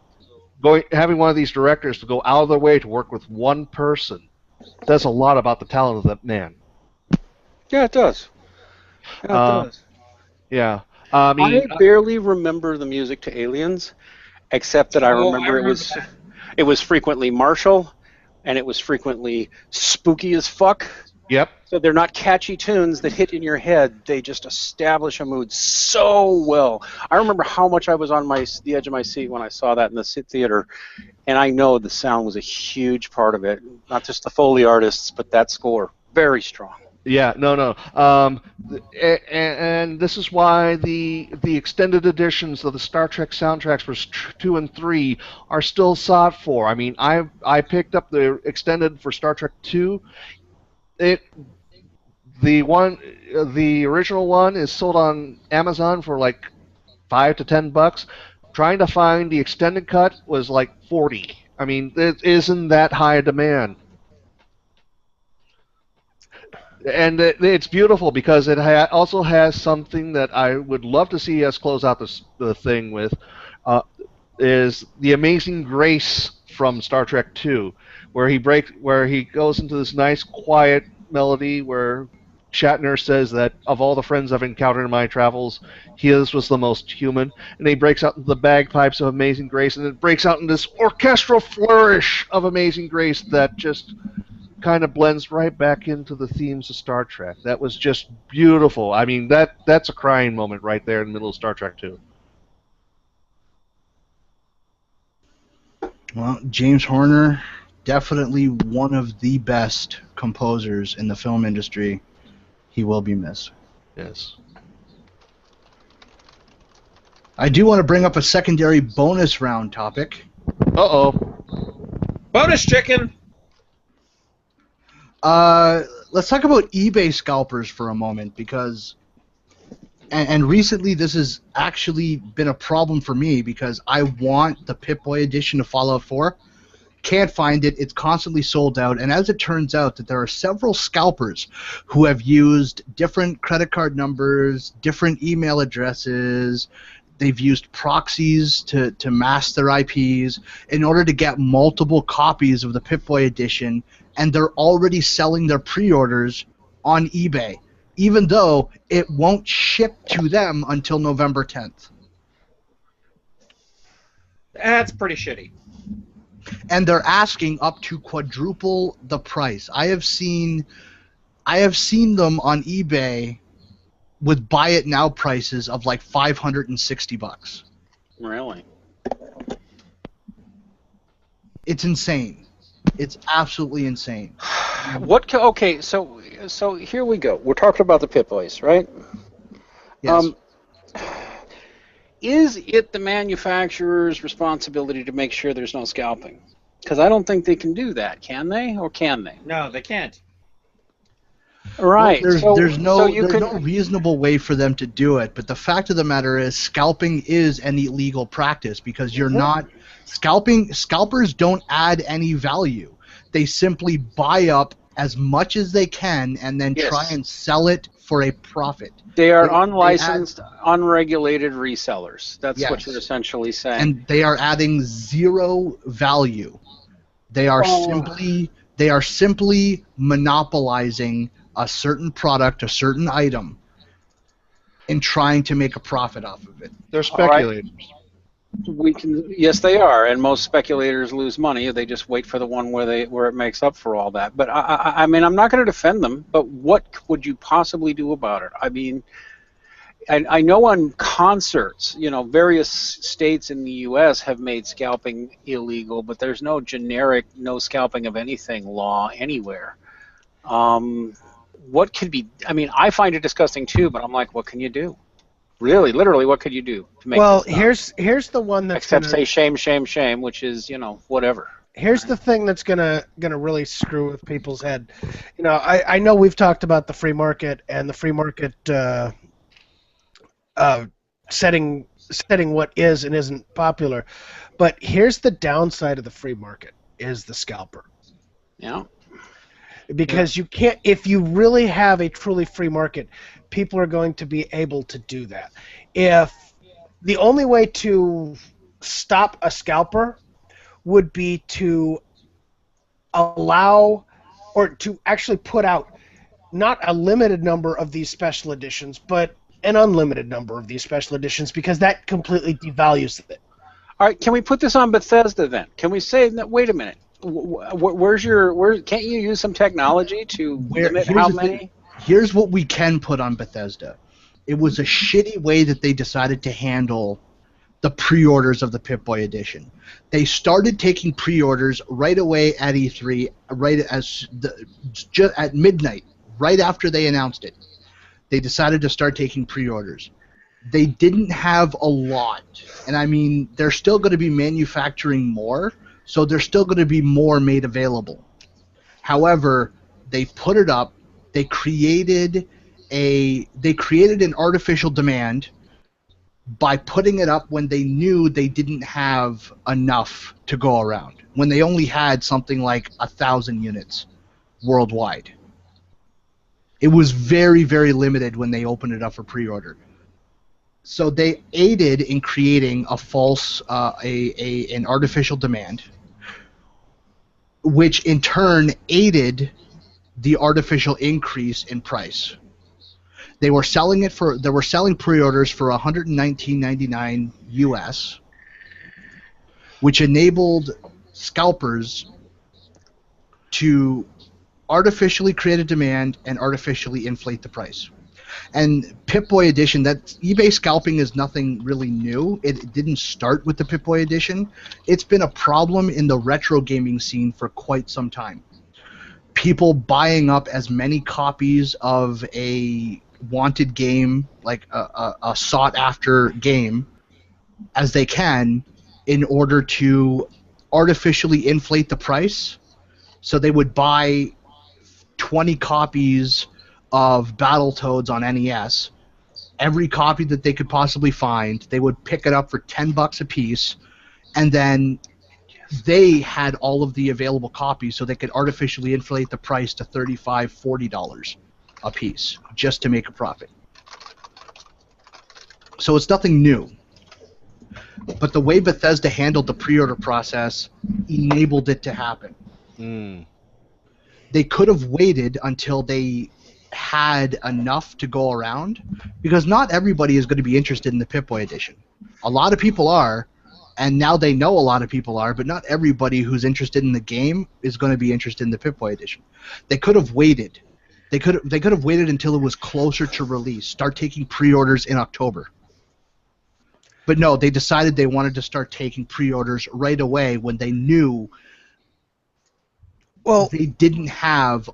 having one of these directors to go out of their way to work with one person says a lot about the talent of that man. Yeah, it does. Yeah. I barely remember the music to Aliens, except that I remember it was frequently martial, and it was frequently spooky as fuck. Yep. So they're not catchy tunes that hit in your head. They just establish a mood so well. I remember how much I was on the edge of my seat when I saw that in the theater, and I know the sound was a huge part of it. Not just the Foley artists, but that score. Very strong. Yeah, no. And this is why the extended editions of the Star Trek soundtracks for 2 and 3 are still sought for. I mean, I picked up the extended for Star Trek 2. The original one is sold on Amazon for like $5 to $10. Trying to find the extended cut was like $40. I mean, it isn't that high a demand. And it's beautiful because it also has something that I would love to see us close out the thing with, is the Amazing Grace from Star Trek II, where he goes into this nice quiet melody where Shatner says that of all the friends I've encountered in my travels, his was the most human, and he breaks out into the bagpipes of Amazing Grace, and it breaks out in this orchestral flourish of Amazing Grace that just kind of blends right back into the themes of Star Trek. That was just beautiful. I mean, that's a crying moment right there in the middle of Star Trek 2. Well, James Horner, definitely one of the best composers in the film industry. He will be missed. Yes. I do want to bring up a secondary bonus round topic. Uh-oh. Bonus chicken! Let's talk about eBay scalpers for a moment, because and recently this has actually been a problem for me because I want the Pip-Boy edition of Fallout 4, Can't find it. It's constantly sold out. And as it turns out, that there are several scalpers who have used different credit card numbers, different email addresses. They've used proxies to mask their IPs in order to get multiple copies of the Pip-Boy edition, and they're already selling their pre-orders on eBay, even though it won't ship to them until November 10th. That's pretty shitty. And they're asking up to quadruple the price. I have seen them on eBay with buy it now prices of like $560. Really? It's insane. It's absolutely insane. Okay, so here we go. We're talking about the Pip-Boys, right? Yes. Is it the manufacturer's responsibility to make sure there's no scalping? Because I don't think they can do that, can they? Or can they? No, they can't. Right. Well, there's no reasonable way for them to do it, but the fact of the matter is scalping is an illegal practice because you're not scalpers don't add any value. They simply buy up as much as they can and then try and sell it for a profit. They are unlicensed, unregulated resellers. That's what you're essentially saying. And they are adding zero value. They are simply monopolizing a certain product, a certain item, and trying to make a profit off of it. They're speculators. Yes, they are, and most speculators lose money. They just wait for the one where it makes up for all that. But I mean, I'm not going to defend them. But what would you possibly do about it? I mean, I know on concerts, various states in the U.S. have made scalping illegal, but there's no generic no scalping of anything law anywhere. What could be? I mean, I find it disgusting too, but I'm like, what can you do? Really, literally, what could you do to make this stop? here's the one that's except say shame, shame, shame, which is whatever. Here's the thing that's gonna really screw with people's head. I know we've talked about the free market and the free market setting what is and isn't popular, but here's the downside of the free market is the scalper. Yeah. Because you can't, if you really have a truly free market, people are going to be able to do that. If the only way to stop a scalper would be to allow or to actually put out not a limited number of these special editions, but an unlimited number of these special editions, because that completely devalues it. All right, can we put this on Bethesda then? Can we say that? Wait a minute. Can't you use some technology to limit how many? Here's what we can put on Bethesda. It was a shitty way that they decided to handle the pre-orders of the Pip-Boy edition. They started taking pre-orders right away at E3, just at midnight, right after they announced it. They decided to start taking pre-orders. They didn't have a lot, and I mean, they're still going to be manufacturing more. So there's still going to be more made available. However, they put it up. They created an artificial demand by putting it up when they knew they didn't have enough to go around. When they only had something like 1,000 units worldwide. It was very, very limited when they opened it up for pre-order. So they aided in creating a false, an artificial demand, which in turn aided the artificial increase in price. They were selling pre-orders for $119.99 US, which enabled scalpers to artificially create a demand and artificially inflate the price. And Pip-Boy Edition, that eBay scalping is nothing really new. It didn't start with the Pip-Boy Edition. It's been a problem in the retro gaming scene for quite some time. People buying up as many copies of a wanted game, like a sought-after game, as they can in order to artificially inflate the price. So they would buy 20 copies of Battletoads on NES. Every copy that they could possibly find, they would pick it up for $10 a piece, and then they had all of the available copies, so they could artificially inflate the price to $35, $40 a piece just to make a profit. So it's nothing new. But the way Bethesda handled the pre-order process enabled it to happen. They could have waited until they had enough to go around, because not everybody is going to be interested in the Pip-Boy edition. A lot of people are, and now they know a lot of people are, but not everybody who's interested in the game is going to be interested in the Pip-Boy edition. They could have waited. They could have waited until it was closer to release, start taking pre-orders in October. But no, they decided they wanted to start taking pre-orders right away when they knew they didn't have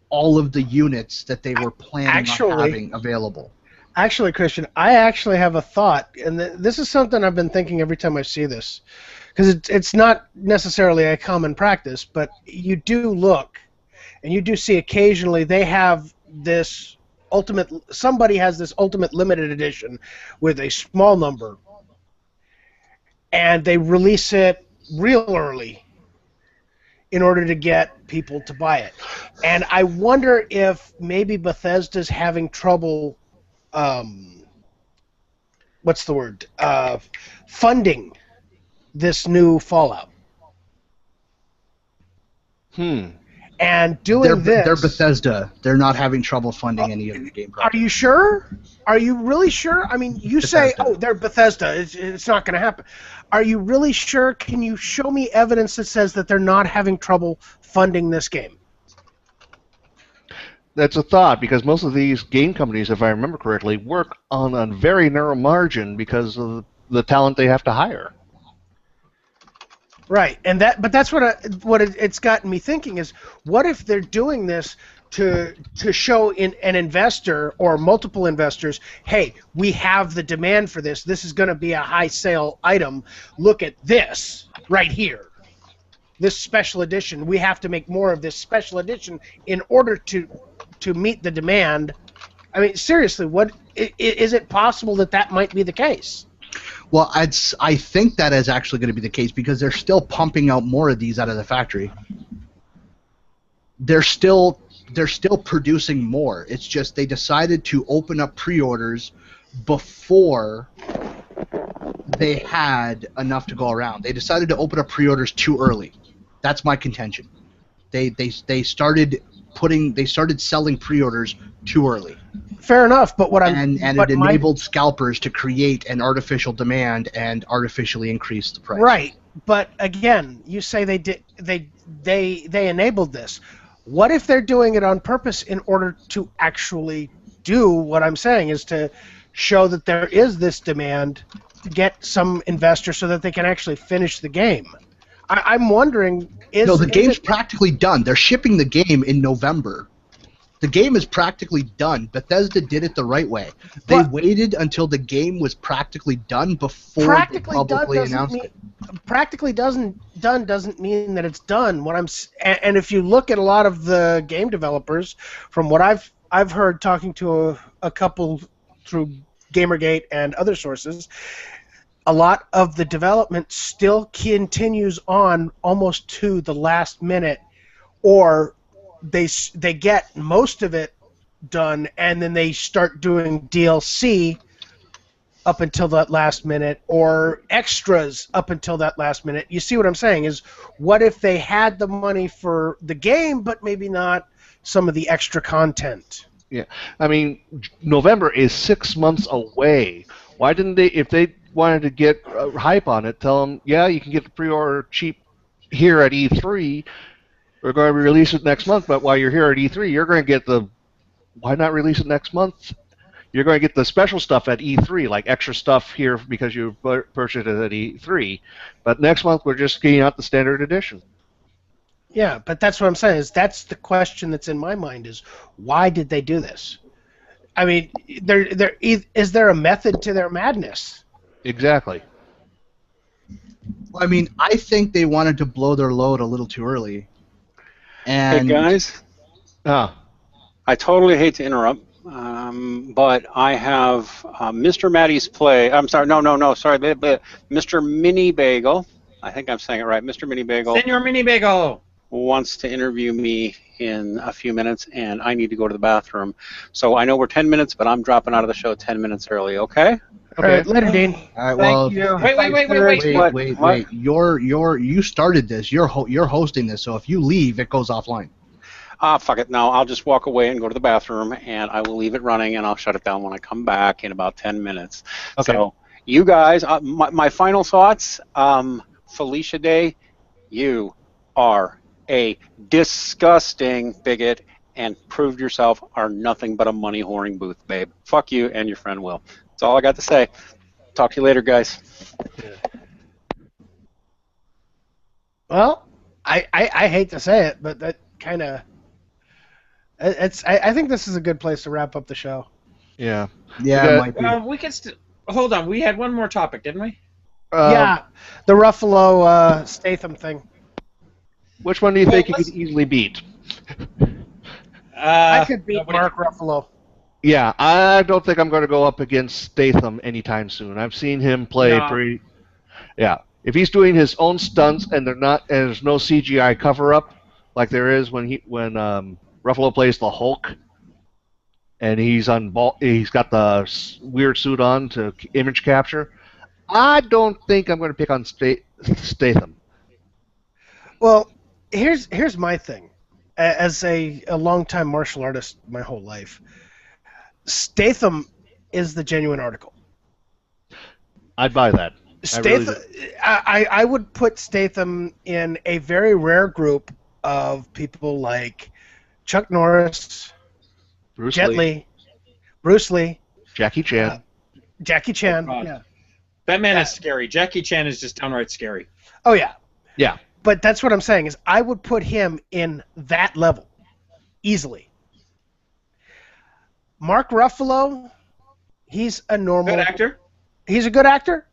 all of the units that they were planning on having available. Actually, Christian, I actually have a thought, and this is something I've been thinking every time I see this, because it's not necessarily a common practice, but you do look, and you do see occasionally they have this somebody has this ultimate limited edition with a small number, and they release it real early in order to get people to buy it. And I wonder if maybe Bethesda's having trouble, funding this new Fallout. And doing this... They're Bethesda. They're not having trouble funding any of the game projects. Are you sure? Are you really sure? I mean, you say, they're Bethesda. It's not going to happen. Are you really sure? Can you show me evidence that says that they're not having trouble funding this game? That's a thought, because most of these game companies, if I remember correctly, work on a very narrow margin because of the talent they have to hire. Right, but that's what it's gotten me thinking is, what if they're doing this to show an investor or multiple investors, hey, we have the demand for this. This is going to be a high sale item. Look at this right here. This special edition. We have to make more of this special edition in order to meet the demand. I mean, seriously, what is it possible that might be the case? Well, I think that is actually going to be the case, because they're still pumping out more of these out of the factory. They're still producing more. It's just they decided to open up pre-orders before they had enough to go around. They decided to open up pre-orders too early. That's my contention. They started selling pre-orders too early. Fair enough, but it enabled scalpers to create an artificial demand and artificially increase the price. Right, but again, you say they enabled this. What if they're doing it on purpose in order to actually do what I'm saying, is to show that there is this demand to get some investors so that they can actually finish the game? I'm wondering, the game's practically done. They're shipping the game in November. The game is practically done. Bethesda did it the right way. They waited until the game was practically done before they publicly announced it. Practically done doesn't mean that it's done. And if you look at a lot of the game developers, from what I've heard talking to a couple through Gamergate and other sources, a lot of the development still continues on almost to the last minute, or they get most of it done and then they start doing DLC up until that last minute, or extras up until that last minute. You see what I'm saying? Is what if they had the money for the game but maybe not some of the extra content? Yeah, I mean, November is 6 months away. Why didn't they, if they wanted to get hype on it, tell them, yeah, you can get the pre-order cheap here at E3. We're going to release it next month, but while you're here at E3, you're going to get why not release it next month? You're going to get the special stuff at E3, like extra stuff here because you purchased it at E3. But next month, we're just getting out the standard edition. Yeah, but that's what I'm saying. That's the question that's in my mind, is why did they do this? I mean, is there a method to their madness? Exactly. I mean, I think they wanted to blow their load a little too early. And hey, guys. I totally hate to interrupt, but I have Mr. Matty's Play. I'm sorry, no, sorry. Mr. Mini Bagel I think I'm saying it right. Mr. Mini Bagel Senor Mini Bagel. wants to interview me in a few minutes, and I need to go to the bathroom. So I know we're 10 minutes, but I'm dropping out of the show 10 minutes early, okay? All right, later, Dean. All right. Thank Well, you. Wait. What? You started this. You're hosting this. So if you leave, it goes offline. Fuck it. No, I'll just walk away and go to the bathroom, and I will leave it running, and I'll shut it down when I come back in about 10 minutes. Okay. So you guys, my final thoughts, Felicia Day, you are a disgusting bigot and proved yourself are nothing but a money whoring booth, babe. Fuck you and your friend Will. That's all I got to say. Talk to you later, guys. Well, I hate to say it, but that kind of I think this is a good place to wrap up the show. Yeah. Yeah, Okay. it might be. We can hold on. We had one more topic, didn't we? Yeah, the Ruffalo Statham thing. Which one do you think you let's- could easily beat? I could beat nobody- Mark Ruffalo. Yeah, I don't think I'm going to go up against Statham anytime soon. I've seen him play No. pretty. Yeah, if he's doing his own stunts and there's no CGI cover up like there is when Ruffalo plays the Hulk, and he's got the weird suit on to image capture. I don't think I'm going to pick on Statham. Well, here's my thing. As a longtime martial artist my whole life, Statham is the genuine article. I'd buy that. Statham, I would put Statham in a very rare group of people like Chuck Norris, Bruce Jet Lee, Li, Bruce Lee, Jackie Chan. Jackie Chan. God. Yeah. That man is scary. Jackie Chan is just downright scary. Oh yeah. Yeah. But that's what I'm saying is I would put him in that level easily. Mark Ruffalo, he's a normal Good actor. He's a good actor,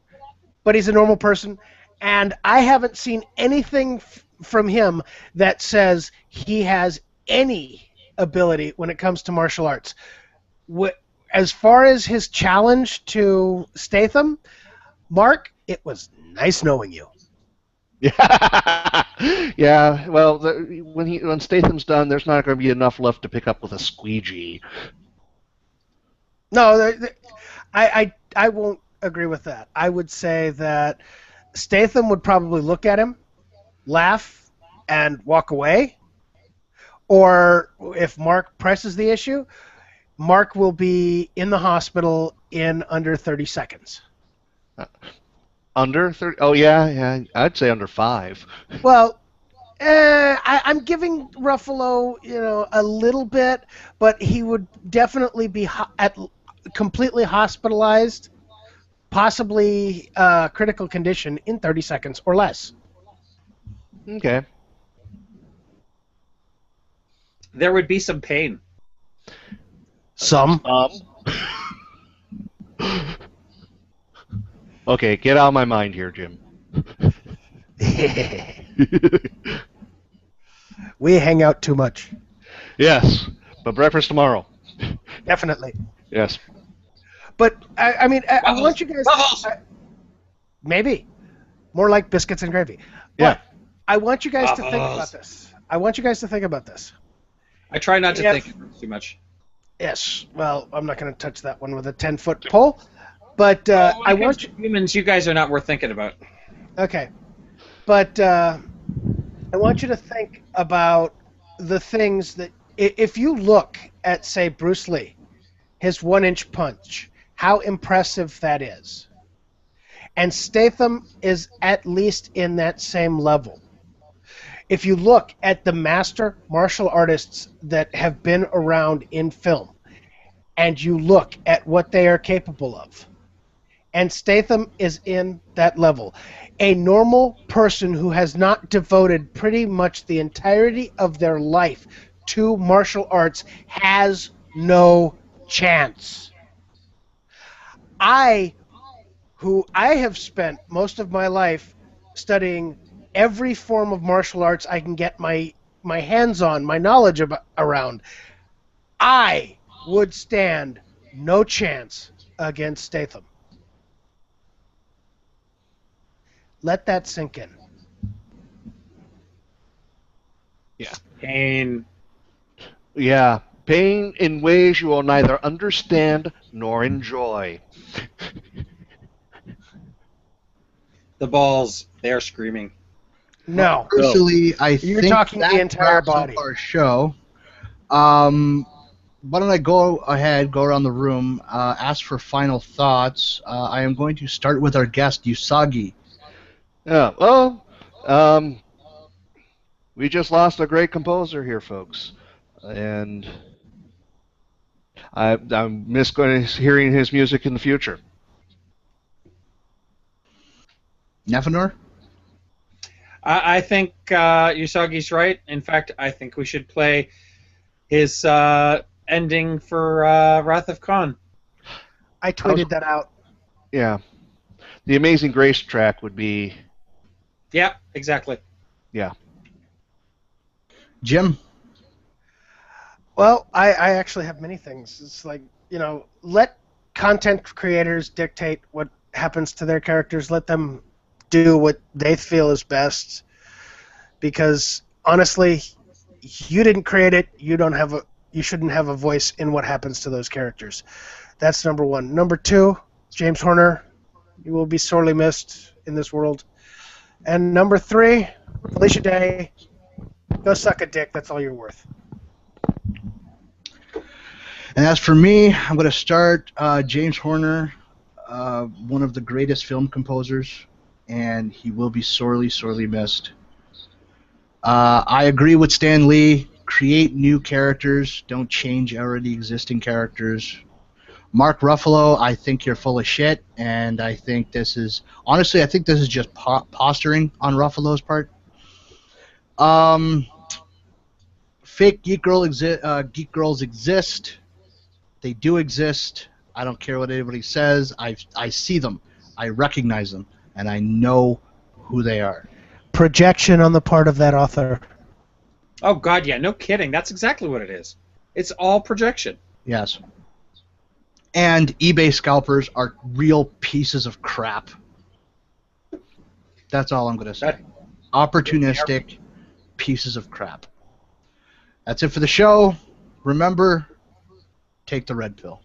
but he's a normal person, and I haven't seen anything from him that says he has any ability when it comes to martial arts. As far as his challenge to Statham, Mark, it was nice knowing you. Yeah. Yeah. Well, when Statham's done, there's not going to be enough left to pick up with a squeegee. No, I won't agree with that. I would say that Statham would probably look at him, laugh, and walk away. Or if Mark presses the issue, Mark will be in the hospital in under 30 seconds. Under 30? Oh, yeah. I'd say under 5. Well, I'm giving Ruffalo, a little bit, but he would definitely be completely hospitalized, possibly critical condition in 30 seconds or less. Okay. There would be some pain. Some. Okay, get out of my mind here, Jim. We hang out too much. Yes, but breakfast tomorrow. Definitely. Yes. But, I mean, I want you guys... Waffles! Maybe. More like biscuits and gravy. Yeah. But I want you guys to think about this. I try not to Yeah. think too much. Yes. Well, I'm not going to touch that one with a 10-foot pole. But I want you... Humans, you guys are not worth thinking about. Okay. But I want you to think about the things that... If you look at, say, Bruce Lee, his 1-inch punch, how impressive that is. And Statham is at least in that same level. If you look at the master martial artists that have been around in film, and you look at what they are capable of, and Statham is in that level. A normal person who has not devoted pretty much the entirety of their life to martial arts has no chance. I have spent most of my life studying every form of martial arts I can get my hands on, my knowledge around. I would stand no chance against Statham. Let that sink in. Pain. Yeah, pain in ways you will neither understand nor enjoy. The balls, they're screaming. No. Personally, I You're think talking the that entire wraps up body. our show. Why don't I go ahead, go around the room, ask for final thoughts. I am going to start with our guest, Usagi. Yeah, well, um, we just lost a great composer here, folks, and I'm miss going to hearing his music in the future. Nefanor? I think Usagi's right. In fact, I think we should play his ending for Wrath of Khan. I tweeted that out. Yeah, the Amazing Grace track would be, Yeah, exactly. yeah. Jim? Well, I actually have many things. It's like, let content creators dictate what happens to their characters. Let them do what they feel is best. Because honestly, you didn't create it. You shouldn't have a voice in what happens to those characters. That's number one. Number two, James Horner, you will be sorely missed in this world. And number three, Felicia Day, go suck a dick. That's all you're worth. And as for me, I'm going to start James Horner, one of the greatest film composers, and he will be sorely, sorely missed. I agree with Stan Lee. Create new characters. Don't change already existing characters. Mark Ruffalo, I think you're full of shit, and I think this is... Honestly, I think this is just posturing on Ruffalo's part. Fake geek girls exist. They do exist. I don't care what anybody says. I see them. I recognize them. And I know who they are. Projection on the part of that author. Oh, God, yeah, no kidding. That's exactly what it is. It's all projection. Yes. And eBay scalpers are real pieces of crap. That's all I'm going to say. Opportunistic pieces of crap. That's it for the show. Remember, take the red pill.